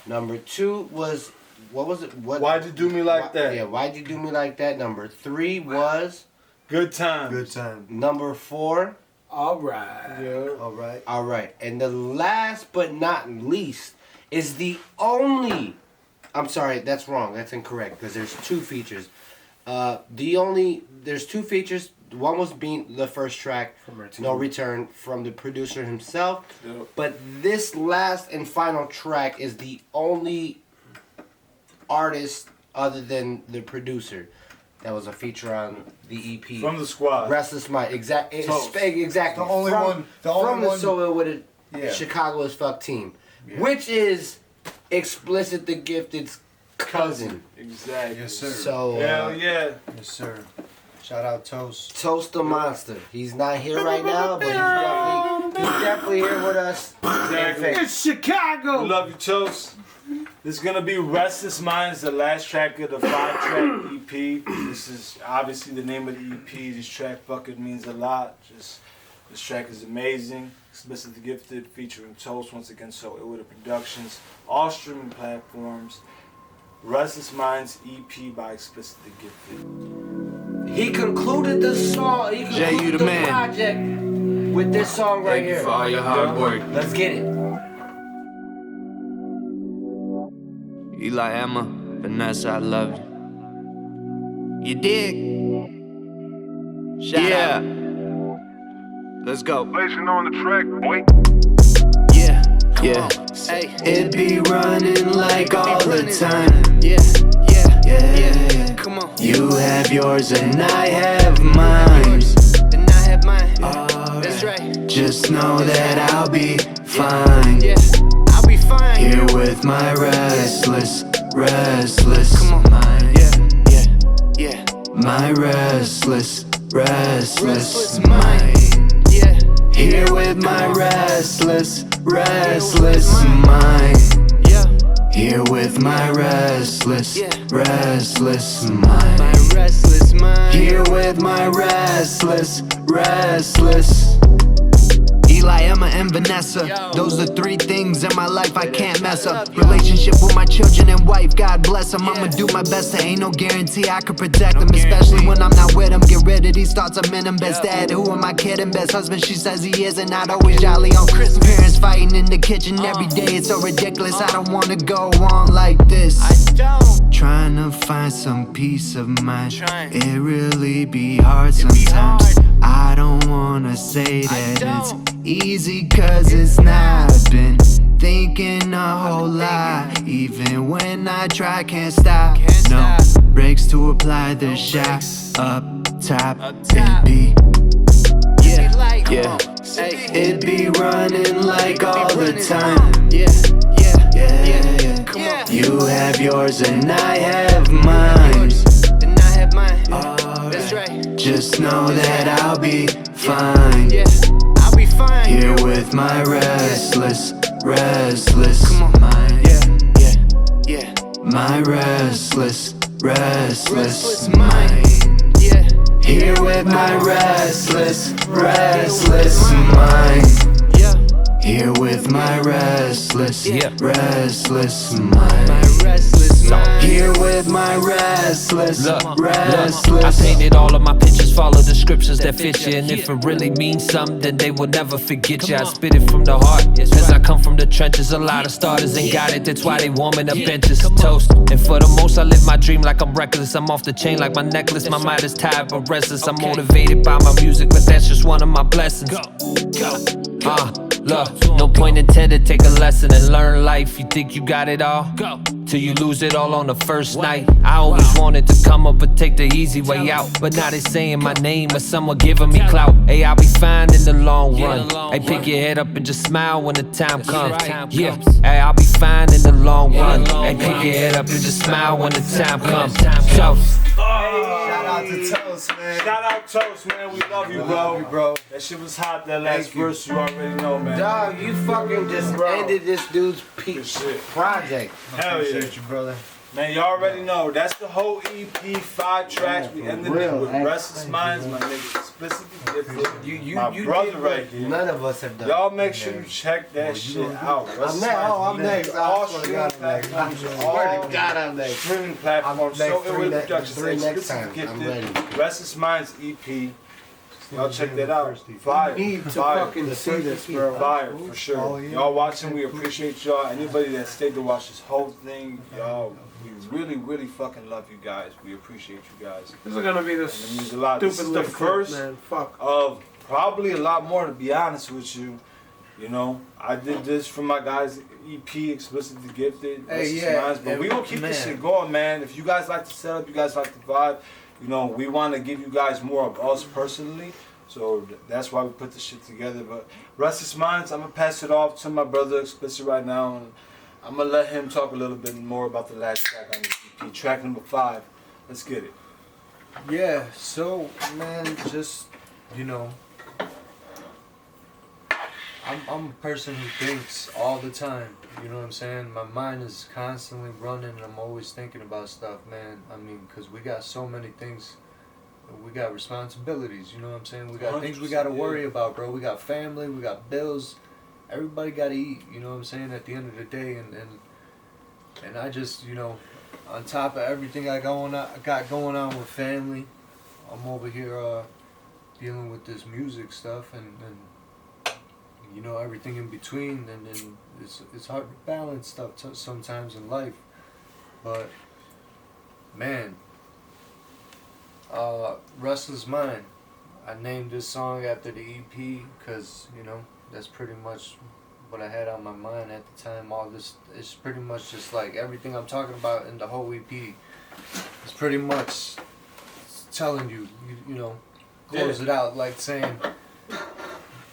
Number 2 was, what was it? Why'd You Do Me Like That? Yeah, Why'd You Do Me Like That? Number 3 was Good time. Good time. number 4. All right. Yeah. All right. All right, and the last but not least is the only. I'm sorry, that's wrong. That's incorrect because there's 2 features. There's 2 features. One was being the first track, From our team. No Return, from the producer himself. Yep. But this last and final track is the only artist other than the producer that was a feature on the EP. From the squad. Restless Mind, exactly. Toast. Exactly. The only from, one- the only from the one- So Ill with It Yeah. Chicago as Fuck team, Yeah. which is Xplicit the Gifted's cousin. Exactly. Yes, sir. So Hell yeah. Yes, sir. Shout out Toast. Toast the Monster. He's not here right now, but he's definitely here with us. Exactly. It's Chicago. We love you, Toast. This is gonna be Restless Minds, the last track of the 5-track EP. This is obviously the name of the EP. This track fucking means a lot. Just this track is amazing. Xplicit the Gifted featuring Toast once again. So Ill with the Productions, all streaming platforms. Restless Minds EP by Xplicit the Gifted. He concluded the song. He Jay, concluded you the the man. project with this song right Thank you here. for all your hard work. Let's get it. Eli, Emma, Vanessa, I love you. You dig? Shout out. Let's go. Blazing on the track, boy. Yeah, yeah. Hey, It be running like all the time. yeah, Yeah. come on. You have yours and I have mine. And I have mine. Alright. That's right. Just know that I'll be fine. Yeah, I'll be fine. Here with my restless Come on. mind. Yeah. My restless Restless mind. Yeah. Here with my restless mind. Yeah. Here with my restless Yeah. mind. My restless mind. Here with my restless. Eli, Emma, and Vanessa. Yo. Those are three things in my life I can't mess up. Relationship with my children and wife, God bless them. I'ma do my best, there ain't no guarantee I could protect them. Especially when I'm not with them. Get rid of these thoughts, I'm in them. Best dad, who am I kidding? Best husband, she says he is, and not always jolly on Christmas. Parents fighting in the kitchen every day, it's so ridiculous. I don't wanna go on like this. Trying to find some peace of mind. It really be hard sometimes. I don't wanna say that it's easy, cause it's not. Been thinking a whole lot. Even when I try, can't stop. No brakes to apply the shot. Up top, it be. Yeah, it be running like all the time. Yeah. You have yours and I have mine. And I have mine. Alright. That's right. Just know that I'll be fine. Yeah, I'll be fine. Here with my restless Come on. mind. Yeah. My restless Restless mind. Yeah. Here with my restless mind. Yeah. Here with my restless Yeah. mind. My restless mind. Here with my restless I painted all of my pictures, follow the scriptures that fit you. And if it really means something, then they will never forget you. I spit it from the heart, cause I come from the trenches. A lot of starters ain't got it, that's why they warming up benches. Toast, and for the most I live my dream like I'm reckless. I'm off the chain like my necklace, my mind is tired but restless. I'm motivated by my music, but that's just one of my blessings. Look, no point intended, take a lesson and learn life. You think you got it all? Till you lose it all on the first night. I always wanted to come up and take the easy way out, but now they saying my name or someone giving me clout. Hey, I'll be fine in the long run. Hey, pick your head up and just smile when the time comes. Yeah, hey, I'll be fine in the long run. Hey, pick your head up and just smile when the time comes. Shout out to Toast, man. Shout out Toast, man. We love you, bro. That shit was hot, that last verse. You already know, man. Dog, you fucking just ended this dude's shit. project. Hell yeah. Appreciate you, brother. Man, y'all already know. That's the whole EP, 5 tracks. We ended it with Restless Minds, my nigga. Explicitly Gifted. My brother right here. None of us have done. Y'all make sure you check that shit out. I'm next. All streaming platforms. All I'm next. streaming platforms. So it will productions. Three next time. Explicitly I'm Gifted. ready. Restless Minds EP. Y'all check that out. Fire. You need to Fire. fucking see this, bro. Fire, for sure. Y'all watching, we appreciate y'all. Anybody that stayed to watch this whole thing, y'all, we really, really fucking love you guys. We appreciate you guys. This is gonna be the And it means a lot. This stupid is the little clip, first man. Fuck. of probably a lot more, to be honest with you. You know, I did this for my guys, EP, Explicitly Gifted, Restless Minds, but we gonna keep this shit going, man. If you guys like the setup, you guys like the vibe, you know, we want to give you guys more of us personally. So that's why we put this shit together. But Restless Minds, I'm gonna pass it off to my brother Explicit right now, and I'm gonna let him talk a little bit more about the last track on the EP, track number 5. Let's get it. Yeah, so man, just I'm a person who thinks all the time. You know what I'm saying? My mind is constantly running, and I'm always thinking about stuff, man. I mean, cause we got so many things. We got responsibilities, you know what I'm saying? We got things we got to worry about, bro. We got family, we got bills. Everybody got to eat, you know what I'm saying, at the end of the day. And I just, on top of everything I got going on with family, I'm over here dealing with this music stuff and everything in between. And then it's hard to balance stuff sometimes in life. But, man... Restless Mind. I named this song after the EP because, that's pretty much what I had on my mind at the time. All this, it's pretty much just like everything I'm talking about in the whole EP. It's pretty much telling you, you know, close it out, like saying,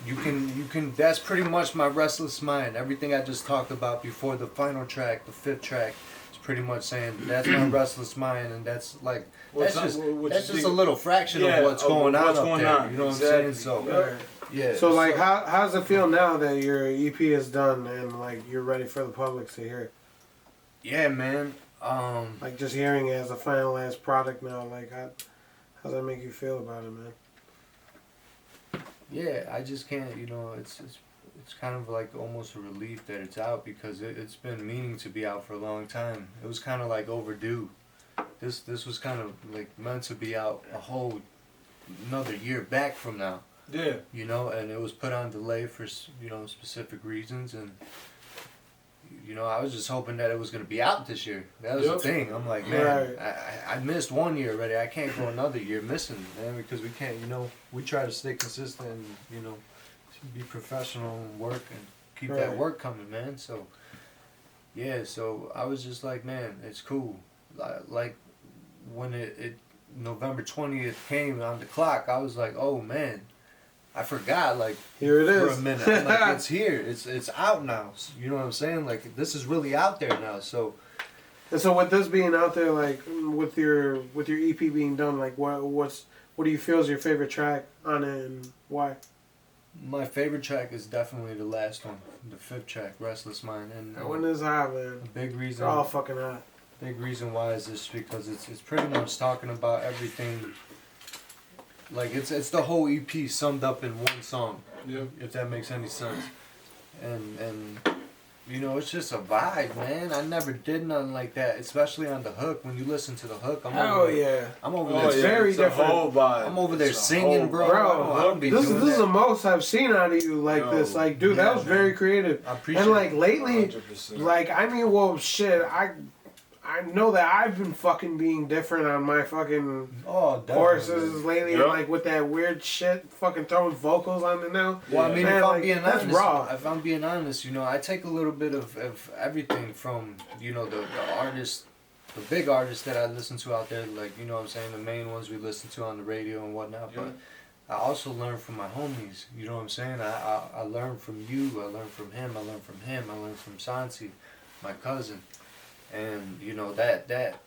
you can. That's pretty much my restless mind. Everything I just talked about before the final track, the 5th track, is pretty much saying that's my restless mind, and that's like that's just a little fraction of what's going on up there. You know what I'm saying? So yeah. So like, how does it feel now that your EP is done and like you're ready for the public to hear it? Yeah, man. Like just hearing it as a finalized product now, like how does that make you feel about it, man? Yeah, I just can't. You know, it's kind of like almost a relief that it's out because it's been meaning to be out for a long time. It was kind of like overdue. This was kind of like meant to be out a whole another year back from now. Yeah. You know, and it was put on delay for, you know, specific reasons, and you know, I was just hoping that it was gonna be out this year. That was the thing. I'm like, man, I missed 1 year already. I can't go another year missing, man, because we can't. You know, we try to stay consistent and, you know, be professional and work and keep that work coming, man. So yeah, so I was just like, man, it's cool. Like when it November 20th came on the clock, I was like, oh man, I forgot, like, here it is. For a minute. I'm like, it's here. It's out now. You know what I'm saying? Like, this is really out there now. So, and so with this being out there, like with your EP being done, like what do you feel is your favorite track on it and why? my favorite track is definitely the last one, the 5th track, Restless Mind. And That one is hot, man. a big reason. They're all fucking hot. Big reason why is this because it's pretty much talking about everything. Like it's the whole EP summed up in one song. Yep. If that makes any sense. And you know, it's just a vibe, man. I never did nothing like that, especially on the hook. When you listen to the hook, I'm over there. I'm over there. It's very it's different. A whole vibe. I'm over there singing, bro. Bro, I don't be this doing is that. the most I've seen out of you like this. Like, dude, Yeah, that was very creative. I appreciate And like it. lately, 100%. like I mean, well, shit, I know that I've been fucking being different on my fucking choruses lately, Yep. like with that weird shit, fucking throwing vocals on it now. Well, I mean, Man, if I'm like, being that's honest, raw. if I'm being honest, you know, I take a little bit of everything from, you know, the artists, the big artists that I listen to out there, like, you know what I'm saying, the main ones we listen to on the radio and whatnot, but I also learn from my homies, you know what I'm saying? I learn from you, I learn from him, I learn from him, I learn from Sansi, my cousin. And you know that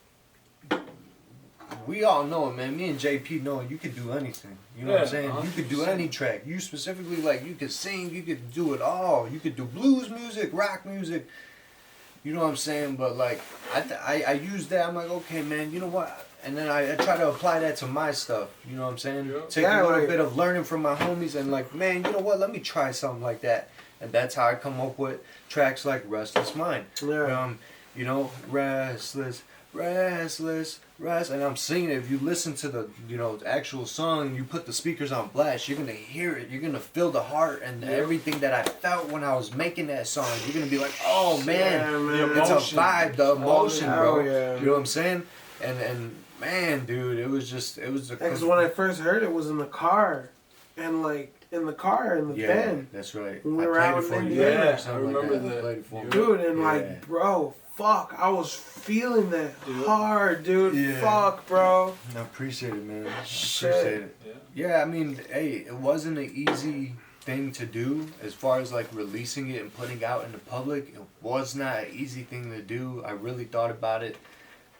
we all know it, man. Me and JP know it. You could do anything. You know what I'm saying? 100%. You could do any track. You specifically, like, you could sing. You could do it all. You could do blues music, rock music. You know what I'm saying? But like, I use that. I'm like, okay, man. You know what? And then I try to apply that to my stuff. You know what I'm saying? Yeah. Take a little bit of learning from my homies and like, man, you know what? Let me try something like that. And that's how I come up with tracks like Restless Mind. Yeah. You know, restless, and I'm singing it. If you listen to the, you know, the actual song, you put the speakers on blast, you're gonna hear it. You're gonna feel the heart and everything that I felt when I was making that song. You're gonna be like, oh man, it's a vibe, the emotion, bro. Yeah. You know what I'm saying? And man, dude, it was a. Because when I first heard it was in the car, and like in the car in the van. That's right. When we were I out played it for in you. Indiana. or something I remember like that. I played it for you. Dude, and Yeah. like, bro, fuck, I was feeling that Dude. hard, dude. Yeah. Fuck, bro. I appreciate it, man. I Shit. appreciate it. Yeah, I mean, hey, it wasn't an easy thing to do as far as like releasing it and putting it out in the public. It was not an easy thing to do. I really thought about it.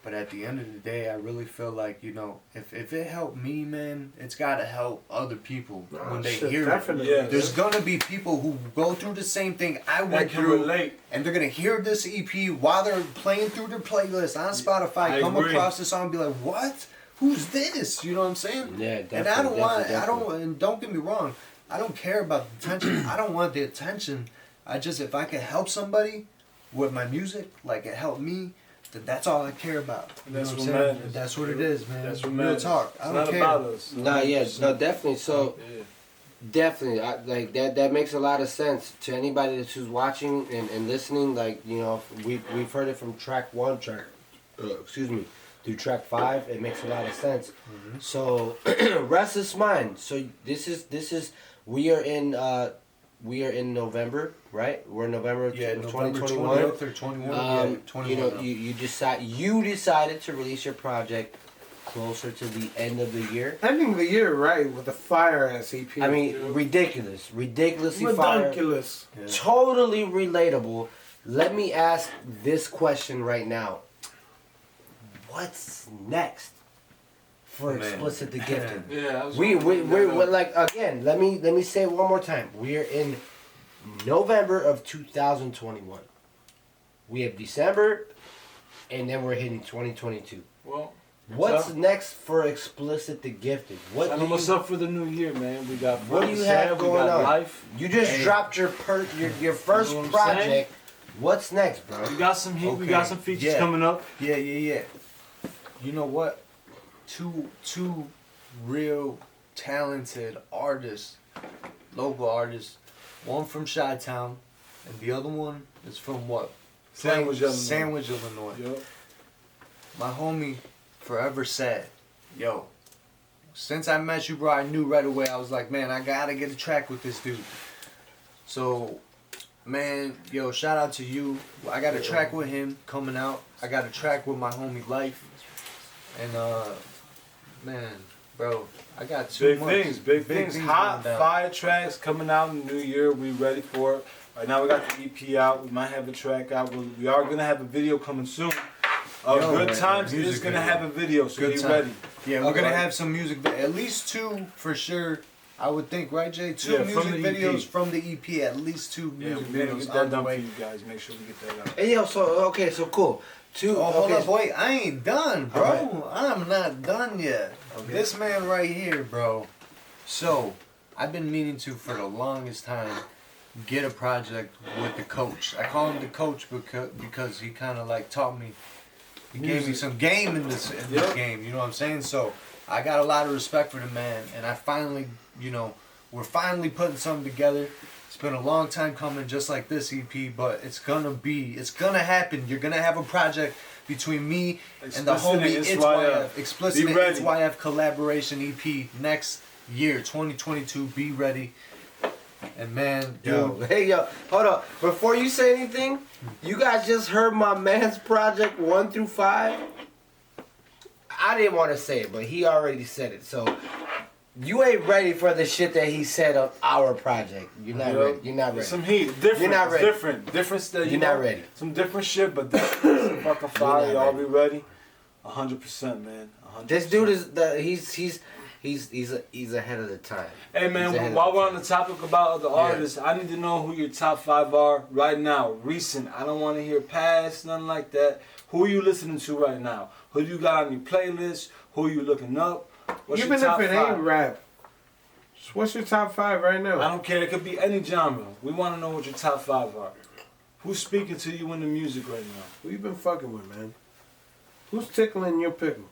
But at the end of the day, I really feel like, you know, if it helped me, man, it's got to help other people when they hear definitely. it. There's going to be people who go through the same thing I went through. Relate. And they're going to hear this EP while they're playing through their playlist on Spotify, I come agree. across the song and be like, what? Who's this? You know what I'm saying? Yeah, definitely. And I don't want, definitely. and don't get me wrong, I don't care about the attention. I don't want the attention. I just, if I can help somebody with my music, like it helped me, then that's all I care about. You That's know what what I'm saying? matters. That's what it is, man. That's what Real matters. talk. I It's don't not care. about us. Nah, yeah, no, definitely. So, Yeah. definitely, like that makes a lot of sense to anybody that's who's watching and listening. Like, you know, we've heard it from track 1, through track 5. It makes a lot of sense. Mm-hmm. So, Restless Mind. So this is we are in November, right? We're in November of Yeah, November 2021. 20th or 21. Yeah, 21. You know, you decided to release your project closer to the end of the year. Ending the year right with the fire ass EP. I mean, ridiculously fire. ridiculous. Totally relatable. Let me ask this question right now. What's next for Xplicit the Gifted? Yeah, We're like, again, let me say it one more time. We're in November of 2021. We have December, and then we're hitting 2022. Well, what's next for Xplicit the Gifted? what's up for the new year, man? We got What do you have we going got on? life. You just dropped your first You know what I'm project. saying? What's next, bro? We got some heat. We Okay. got some features Yeah. coming up. Yeah. You know what? Two real talented artists, local artists. One from Chi-Town, and the other one is from what? Sandwich, Illinois. Sandwich, Illinois. Yo. My homie, Forever Sad. Yo, since I met you, bro, I knew right away. I was like, man, I gotta get a track with this dude. So, man, yo, shout out to you. I got a track with him coming out. I got a track with my homie Life. And, man, bro, I got Big things. Hot going down. fire tracks coming out in the new year. We ready for it. Right now we got the EP out. We might have a track out. We are gonna have a video coming soon. Good Times is gonna have a video, so Good be time. ready. Yeah, we're Okay. gonna have some music, at least two for sure. I would think, right, Jay? Two Yeah, from music the EP. videos from the EP, at least two Yeah, music we're gonna videos get on that the done for way. you guys. Make sure we get that out. Hey, yo, so cool. Hold up, wait, I ain't done, bro. Okay. I'm not done yet. Okay. This man right here, bro. So, I've been meaning to, for the longest time, get a project with the coach. I call him the coach because he kind of like taught me. He gave me some game in this game, you know what I'm saying? So, I got a lot of respect for the man, and I finally, we're finally putting something together. It's been a long time coming, just like this EP, but it's gonna happen. You're gonna have a project between me and the Xplicit homie and It's Be Explicit and ready. It's YF collaboration EP next year, 2022. Be ready. And man, dude, Yo, hold up. Before you say anything, you guys just heard my man's project 1 through 5. I didn't want to say it, but he already said it. So you ain't ready for the shit that he said on our project. You're not ready. You're not ready. Some heat. Different. You're not ready. Different stuff. You're not ready. Some different shit, but definitely some fucking fire. not Y'all ready. be ready. 100%, man. 100%. This dude is he's ahead of the time. Hey He's ahead man, of while the we're time. on the topic about other artists, I need to know who your top 5 are right now. Recent. I don't want to hear past, nothing like that. Who are you listening to right now? Who do you got on your playlist? Who are you looking up? What's Even your top if it 5? ain't rap, what's your top 5 right now? I don't care. It could be any genre. We want to know what your top 5 are. Who's speaking to you in the music right now? Who you been fucking with, man? Who's tickling your pickle?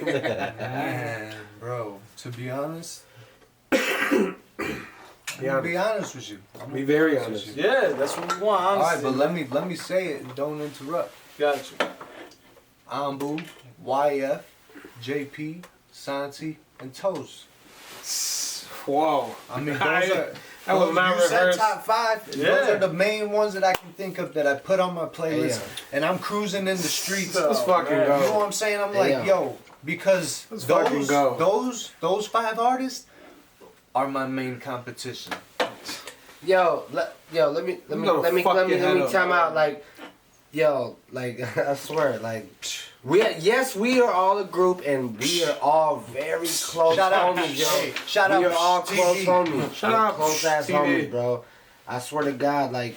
man, bro. To be honest, I'm gonna be honest with you. Be very honest. with you. Yeah, that's what we want. All right, Honestly. but let me say it and don't interrupt. Got you. Ambu, YF, JP, Santi, and Toast. Whoa. I mean, those I are. was Those, not you said rehearsed. top 5. Those Yeah. are the main ones that I can think of that I put on my playlist, Yeah. and I'm cruising in the streets. Let's fucking man. go. You know what I'm saying? I'm like, Yeah. yo, because Let's fucking go. those 5 artists are my main competition. Let me gonna fuck your head up. time out. Like, I swear, like, we are all a group and we are all very close Shout out, homies, yo. hey, shout we out, are all TV. close homies. Shout We're out, close ass TV. homies, bro. I swear to God, like,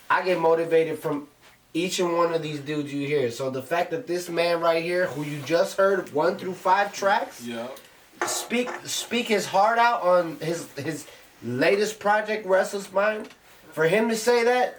I get motivated from each and one of these dudes you hear. So the fact that this man right here, who you just heard 1 through 5 tracks, Yeah. speak his heart out on his latest project, Restless Mind. For him to say that,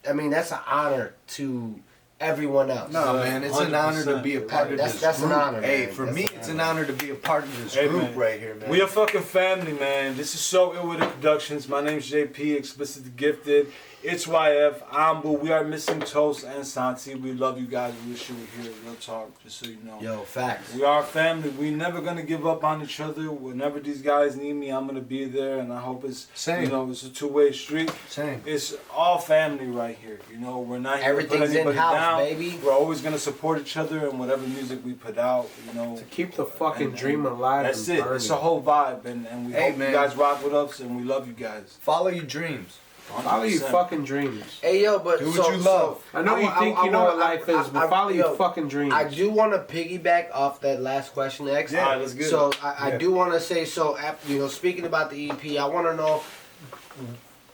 I mean, that's an honor to everyone else. No, man, it's an honor to be a part of That's- this that's an group. honor, Hey, man. for That's me, an it's an honor to be a part of this Hey, group man. right here, man. We a fucking family, man. This is So Ill With It Productions. My name's JP, Xplicit the Gifted. It's YF, Ambu. We are missing Toast and Santi. We love you guys. We wish you were here. Real talk, just so you know. Yo, facts. We are family. We never gonna give up on each other. Whenever these guys need me, I'm gonna be there, and I hope it's Same. you know it's a two-way street. Same. It's all family right here. You know, we're not here to Everything's put anybody in-house, down. baby. We're always gonna support each other and whatever music we put out. You know, To keep the fucking And- dream alive. that's and it. burning. It's a whole vibe, and we Hey, hope man. you guys rock with us, and we love you guys. Follow your dreams. Follow your 100%. fucking dreams. Hey, yo, but Do what so, you love. I know you think you know what life is, but follow your yo, fucking dreams. I do want to piggyback off that last question, X. Yeah, Alright, let's get So it. I Yeah. do want to say, so after, you know, speaking about the EP, I want to know,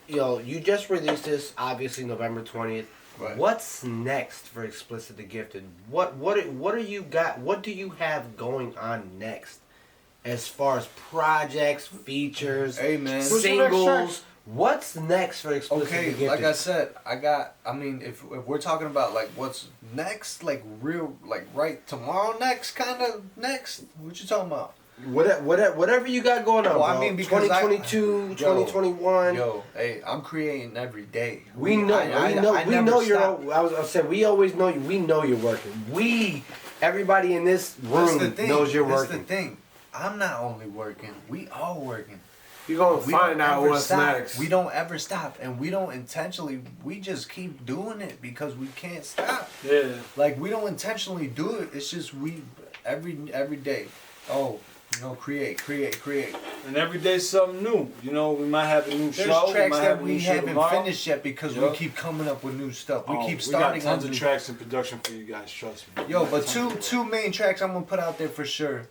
you know, you just released this obviously November 20th. Right. What's next for Xplicit the Gifted? What are you got? What do you have going on next, as far as projects, features, Hey, man. What's your next singles? What's next for Xplicit Okay, the Gifted? like I said, I mean, if we're talking about like what's next, like real, like right tomorrow next, kind of next, what you talking about? Whatever you got going on, Well, I bro. mean, because 2022, 2021. Yo, hey, I'm creating every day. We know, I we never know you're. stop. I was saying, we always know you. We know you're working. Everybody in this That's room the thing. knows you're That's working. the thing. I'm not only working. We all working. You're gonna We find don't out ever what's stop. next. We don't ever stop, and we don't intentionally. We just keep doing it because we can't stop. Yeah. Like we don't intentionally do it. It's just we every day. Oh, you know, create. And every day's something new. You know, we might have a new There's show. tracks might have that a we new show haven't tomorrow. finished yet because we Yup. keep coming up with new stuff. We Oh, keep we starting got tons on of new- tracks in production for you guys. Trust me. Yo, but Tons of two main tracks I'm gonna put out there for sure.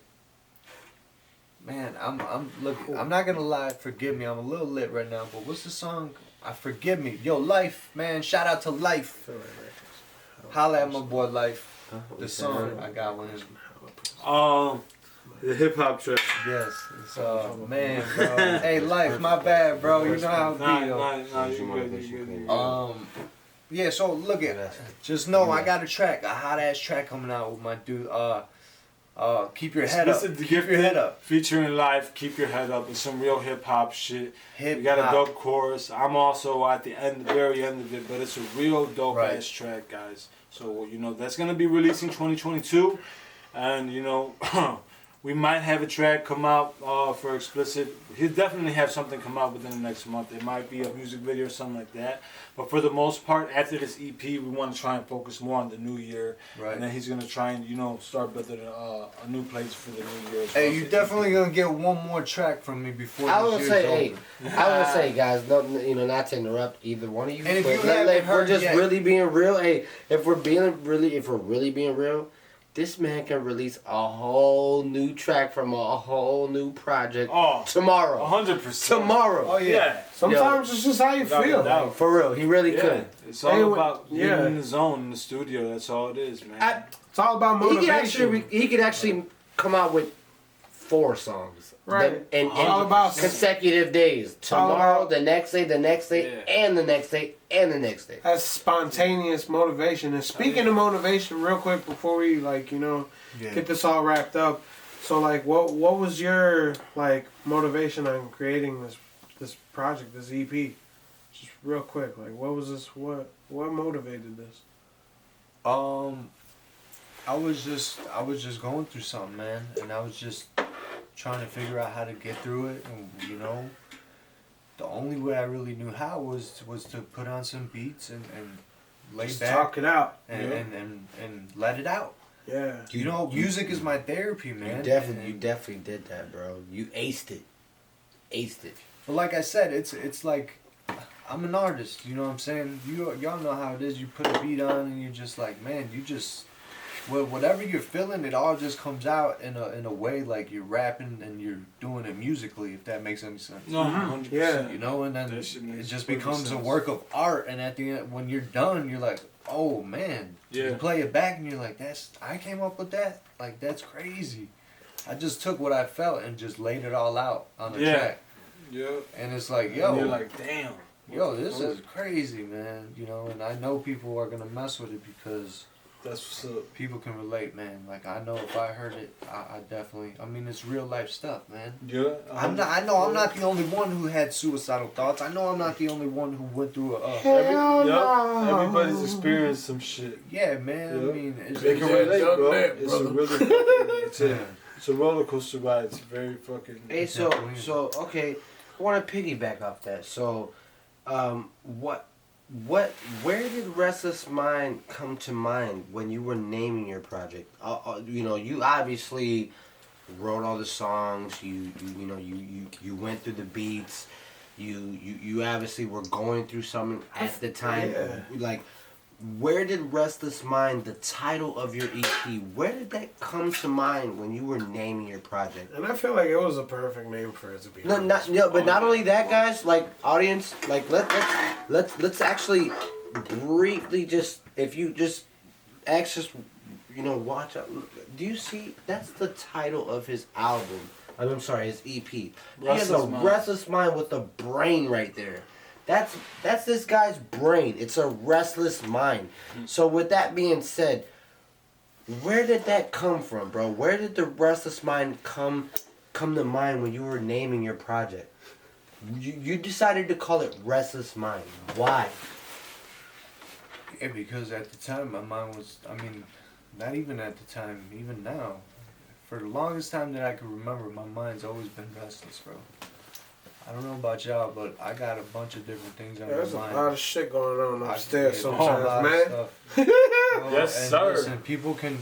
Man, I'm not gonna lie. Forgive me, I'm a little lit right now. But what's the song? Forgive me. Yo, Life, man. Shout out to Life. Holla at my boy Life. The song I got one. The hip hop track. Yes, it's man, bro. Hey, Life, my bad, bro. You know how it be, though. Nah, you good, you good. Yeah. So look at, just know I got a hot ass track coming out with my dude. Keep your head up. Xplicit the Keep your Gifted, head up. Featuring Life, Keep Your Head Up. It's some real hip hop shit. Hip We got a hop. dope chorus. I'm also at the end, very end of it, but it's a real dope Right. ass track, guys. So you know that's gonna be releasing 2022, and you know we might have a track come out for Xplicit. He'll definitely have something come out within the next month. It might be a music video or something like that. But for the most part, after this EP, we want to try and focus more on the new year. Right. And then he's gonna try and start building a new place for the new year. as Hey, well. you So definitely gonna get one more track from me before I this would year's say, over. hey, I would say, guys, no, not to interrupt either one of you. And if but you haven't we're heard just yet- really being real. Hey, if we're really being real, this man can release a whole new track from a whole new project Oh, tomorrow. 100%. Tomorrow. Oh yeah. Yeah. Sometimes it's just how you Without a feel. doubt. For real, he really Yeah. could. It's all Hey, about yeah. getting in the zone in the studio. That's all it is, man. It's all about motivation. He could actually come out with 4 songs. Right. And All about consecutive days. all Tomorrow, about- the next day, Yeah. and the next day, and the next day. That's spontaneous motivation. And speaking of motivation, real quick before we get this all wrapped up. So what was your motivation on creating this project, this EP? Just real quick, what was this? What motivated this? I was just going through something, man, and I was just trying to figure out how to get through it, and the only way I really knew how was to put on some beats and lay Just back talk it out. and let it out. Yeah. Music is my therapy, man. You definitely did that, bro. You aced it. But like I said, it's like I'm an artist. You know what I'm saying? Y'all know how it is. You put a beat on and you're just like, man, whatever you're feeling, it all just comes out in a way like you're rapping and you're doing it musically. If that makes any sense. No, 100%. Yeah. And then That shit it makes just perfect becomes a sense. work of art. And at the end, when you're done, you're like, oh man. Yeah. You play it back and you're like, I came up with that. Like that's crazy. I just took what I felt and just laid it all out on the Yeah. track. Yeah. And it's like, And yo, you're like, damn. this is crazy, man. And I know people are gonna mess with it because That's what's up. People can relate, man. Like I know if I heard it, I definitely. I mean, it's real life stuff, man. Yeah. I'm not. I know I'm not the only one who had suicidal thoughts. I know I'm not the only one who went through Everybody's experienced some shit. Yeah, man. Yeah. I mean, it's, They can relate, bro. that, It's a brother. really fucking, it's a roller coaster ride. It's very fucking. Hey, so okay, I want to piggyback off that. So, where did Restless Mind come to mind when you were naming your project? You know, you obviously wrote all the songs. You went through the beats. You obviously were going through something at the time. Yeah. Like, where did Restless Mind, the title of your EP, where did that come to mind when you were naming your project? And I feel like it was a perfect name for it to be. But not only that, guys. Like, audience, like let's actually briefly just, if you just access, watch out. Do you see? That's the title of his album. I'm sorry, his EP. He has a Restless Mind with a brain right there. That's this guy's brain. It's a restless mind. So with that being said, where did that come from, bro? Where did the restless mind come to mind when you were naming your project? You decided to call it Restless Mind. Why? Yeah, because at the time my mind was. I mean, not even at the time. Even now, for the longest time that I can remember, my mind's always been restless, bro. I don't know about y'all, but I got a bunch of different things on my There's mind. a lot of shit going on upstairs Yeah, sometimes, a lot of man. stuff. Yes, and sir. Listen, people can.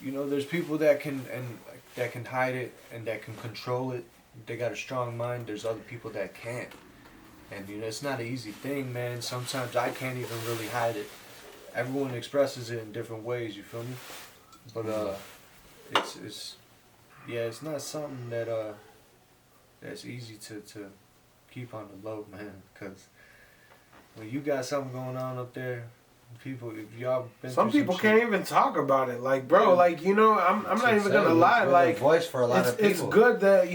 There's people that can hide it and that can control it. They got a strong mind. There's other people that can't, and it's not an easy thing, man. Sometimes I can't even really hide it. Everyone expresses it in different ways. You feel me? But it's not something that's easy to keep on the low, man. Cause when you got something going on up there, people, if y'all been Some through people shit, can't even talk about it. Like, bro, like, I'm not even gonna lie. You're the Like, voice for a lot of it's people. good that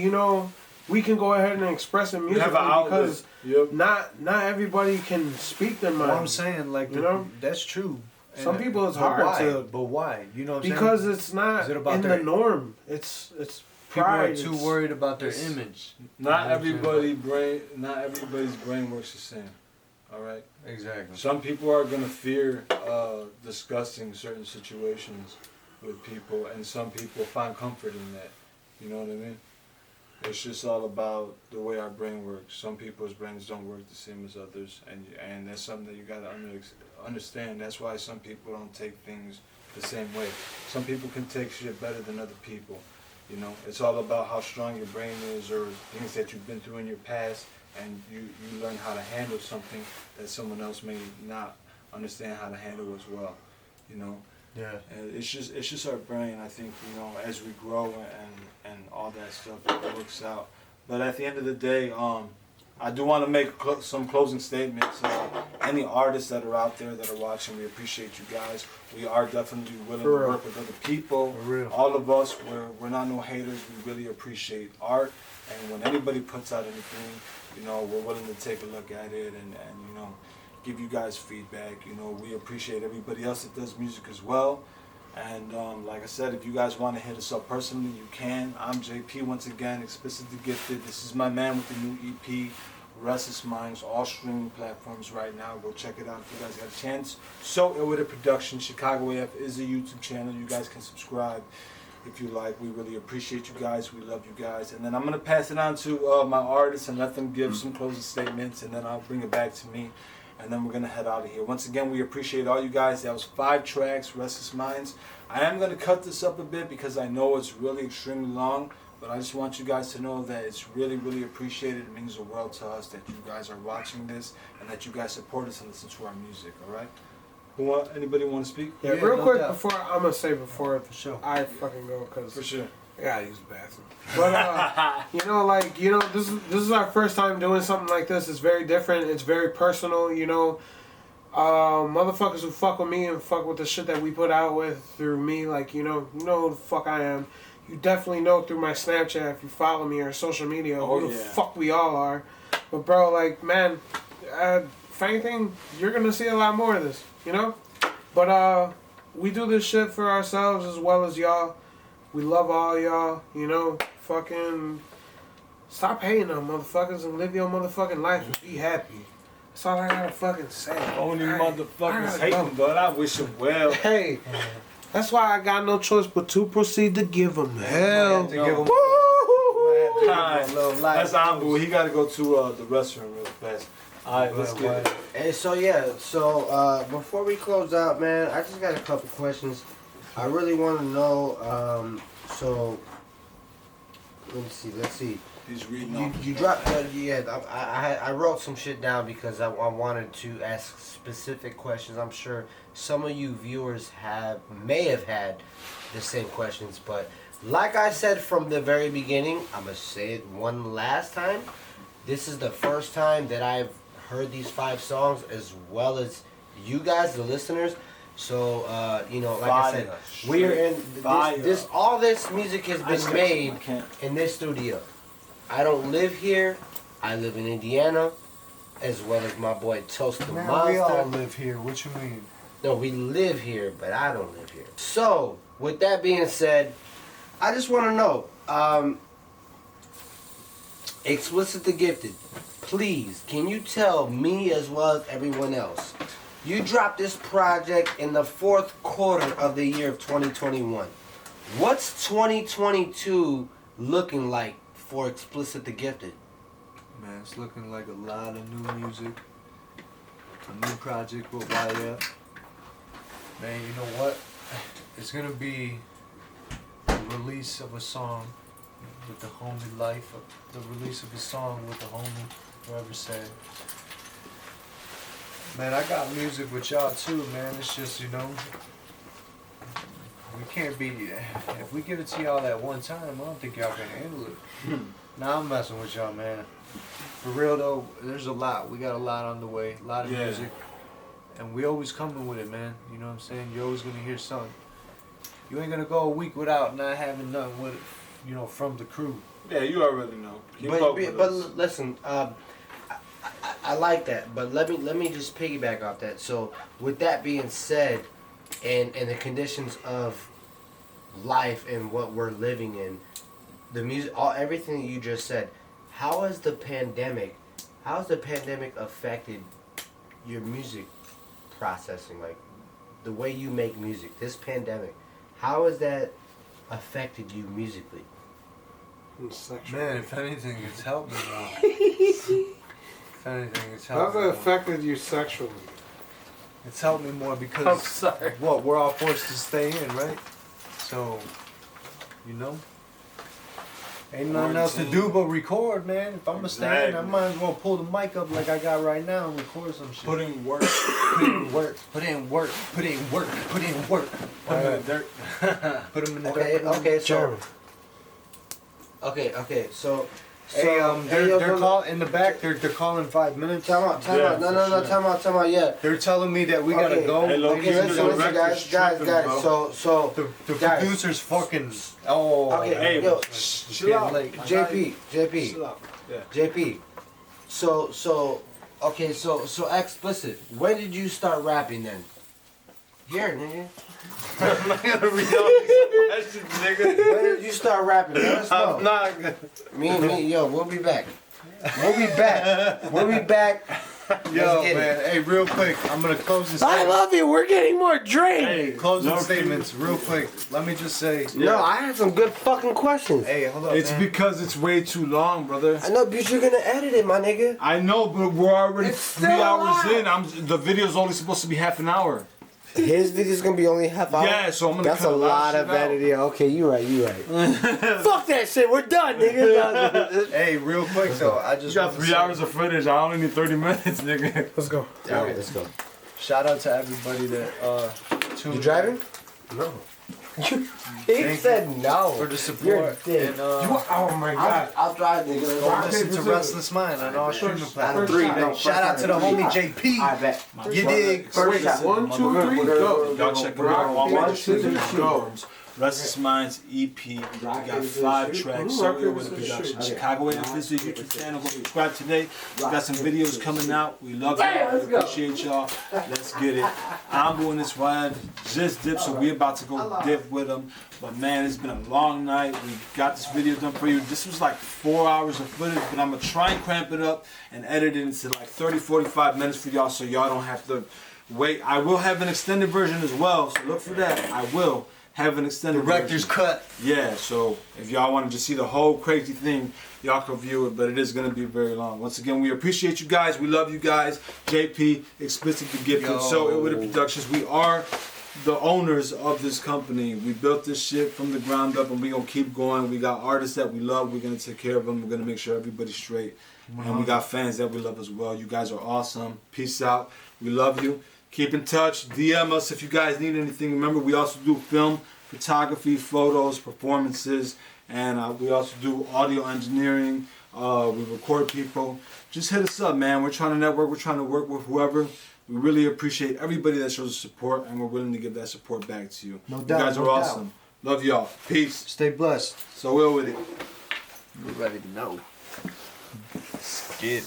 we can go ahead and express it musically have an outlet. because Yep. not everybody can speak their mind. What I'm saying, like, that's true. Some And- people it's but hard why? to, But why? You know what I'm because saying? it's not Is it about in their- the norm. It's People pride. are too it's- worried about their it's- image. Not You know what I'm saying? not everybody's brain works the same. All right. Exactly. Some people are gonna fear discussing certain situations with people, and some people find comfort in that. You know what I mean? It's just all about the way our brain works. Some people's brains don't work the same as others, and that's something that you gotta understand. That's why some people don't take things the same way. Some people can take shit better than other people. It's all about how strong your brain is, or things that you've been through in your past, and you learn how to handle something that someone else may not understand how to handle as well. Yeah. And it's just our brain. I think as we grow and all that stuff, it works out. But at the end of the day, I do want to make some closing statements. Any artists that are out there that are watching, we appreciate you guys. We are definitely willing to work with other people. For real. All of us, we're not no haters. We really appreciate art, and when anybody puts out anything, we're willing to take a look at it and give you guys feedback. We appreciate everybody else that does music as well. And like I said, if you guys want to hit us up personally, you can. I'm JP once again, Xplicit the Gifted. This is my man with the new EP, Restless Minds, all streaming platforms right now. Go check it out if you guys got a chance. So Ill With It Production, Chicago AF is a YouTube channel. You guys can subscribe if you like. We really appreciate you guys. We love you guys. And then I'm going to pass it on to my artists and let them give some closing statements, and then I'll bring it back to me. And then we're going to head out of here. Once again, we appreciate all you guys. That was 5 tracks, Restless Minds. I am going to cut this up a bit because I know it's really extremely long. But I just want you guys to know that it's really, really appreciated. It means the world to us that you guys are watching this and that you guys support us and listen to our music, all right? Anybody want to speak? Yeah, Yeah, real no quick doubt. before I'm gonna say before For sure. I fucking go because For sure. I gotta use the bathroom. But this is our first time doing something like this. It's very different. It's very personal. Motherfuckers who fuck with me and fuck with the shit that we put out with through me, like you know who the fuck I am. You definitely know through my Snapchat if you follow me or social media who the fuck we all are. But bro, like man, if anything, you're gonna see a lot more of this. But we do this shit for ourselves as well as y'all. We love all y'all, you know. Fucking stop hating on motherfuckers and live your motherfucking life and be happy. That's all I gotta fucking say. Only I motherfuckers gotta hating, go. but I wish them well. Hey, that's why I got no choice but to proceed to give them hell. To give 'em- Time. little life. That's Ambu. He got to go to the restaurant real fast. All right, let's get it. Hey, so before we close out, man, I just got a couple questions. I really want to know. So let's see. He's reading You, off. you dropped, I wrote some shit down because I wanted to ask specific questions. I'm sure some of you viewers may have had the same questions, but like I said from the very beginning, I'm going to say it one last time. This is the first time that I've heard these 5 songs as well as you guys, the listeners. So, like I said, we're in this all this music has been made in this studio. I don't live here. I live in Indiana, as well as my boy Toast the Man, Monster. we all live here. What you mean? No, we live here, but I don't live here. So, with that being said, I just want to know, Xplicit the Gifted, please, can you tell me as well as everyone else, you dropped this project in the 4th quarter of the year of 2021. What's 2022 looking like for Xplicit the Gifted? Man, it's looking like a lot of new music. A new project with iLL. Man, you know what? It's gonna be the release of a song with the homie life. The release of a song with the homie, whoever said. Man, I got music with y'all too, man. It's just, we can't be, if we give it to y'all at one time, I don't think y'all can handle it. Nah, I'm messing with y'all, man. For real though, there's a lot. We got a lot on the way, a lot of music. And we always coming with it, man. You know what I'm saying? You're always gonna hear something. You ain't gonna go a week without not having nothing with it, from the crew. Yeah, you already know. Keep But up with us. listen, I like that, but let me just piggyback off that. So with that being said, and the conditions of life and what we're living in, the music, everything that you just said, how has the pandemic affected your music processing, like the way you make music? This pandemic, how has that affected you musically? Man, if anything, it's helped me more. If anything, it's helped How's me it more. affected you sexually? It's helped me more because I'm sorry. we're all forced to stay in, right? So, ain't nothing else to do but record, man. If I'm gonna stay in, I might as well pull the mic up like I got right now and record some shit. Put in work. Put in work. Put in work. Put in work. Put in work. Put in the dirt. Put them in the Okay, dirt. okay, so German. okay, so Hey, they're yo, calling in the back. They're calling 5 minutes. Time out. Yeah, No, for sure. time out. Yeah. They're telling me that we Okay. gotta go. Hey, look, Okay, He's listen, the guys, director's tripping, guys. bro. So The guys. producer's fucking. Oh. Okay, Hey, yo, It's chill getting out. late. JP. Chill out. Yeah. JP. So Xplicit. When did you start rapping then? Here, nigga. I'm not gonna read all these questions, nigga. When did you start rapping? Let us know. I'm not gonna. We'll be back. We'll be back. Yo, get it. man. Hey, real quick. I'm gonna close this. I love you. We're getting more drink. Hey, Closing no, statements, real quick. Let me just say. No, I had some good fucking questions. Hey, hold up, It's man. because it's way too long, brother. I know, but you're gonna edit it, my nigga. I know, but we're already It's 3 still hours alive. in. The video's only supposed to be half an hour. His video's gonna be only half hour. Yeah, so I'm gonna That's cut a a lot lot of of shit out. editing. Okay, you right. Fuck that shit. We're done, nigga. Hey, real quick though. I You just got want to 3 say, hours of footage. I only need 30 minutes, nigga. Let's go. All right, let's go. Shout out to everybody that tuned You in driving? No. He said no. for the You're support dick. and Oh my God. I'll drive, nigga. go listen to Restless Mind on all streaming platforms. Three, Hey, no, shout out to the homie JP. I bet. You dig? Wait, 1, 2, 3, go. Y'all check them Rock, out. paper, scissors, go. Restless Minds EP. We got 5 tracks. So ill with the production. Chicago and visit the YouTube channel. Go subscribe today. We got some videos coming out. We love y'all. We appreciate y'all. Let's get it. I'm doing this one. Just dip, so we about to go dip with them. But man, it's been a long night. We got this video done for you. This was like 4 hours of footage, but I'm gonna try and cramp it up and edit it into like 30-45 minutes for y'all, so y'all don't have to wait. I will have an extended version as well, so look for that. I will have an extended Director's cut. Yeah, so if y'all want to just see the whole crazy thing, y'all can view it, but it is going to be very long. Once again, we appreciate you guys. We love you guys. JP, Xplicit the Gifted, So Ill With It Productions. We are the owners of this company. We built this shit from the ground up, and we're going to keep going. We got artists that we love. We're going to take care of them. We're going to make sure everybody's straight. And we got fans that we love as well. You guys are awesome. Peace out. We love you. Keep in touch. DM us if you guys need anything. Remember, we also do film, photography, photos, performances, and we also do audio engineering. We record people. Just hit us up, man. We're trying to network. We're trying to work with whoever. We really appreciate everybody that shows us support, and we're willing to give that support back to you. No You doubt, guys are no awesome. Love y'all. Peace. Stay blessed. So ill with it. We're ready to know. Skid.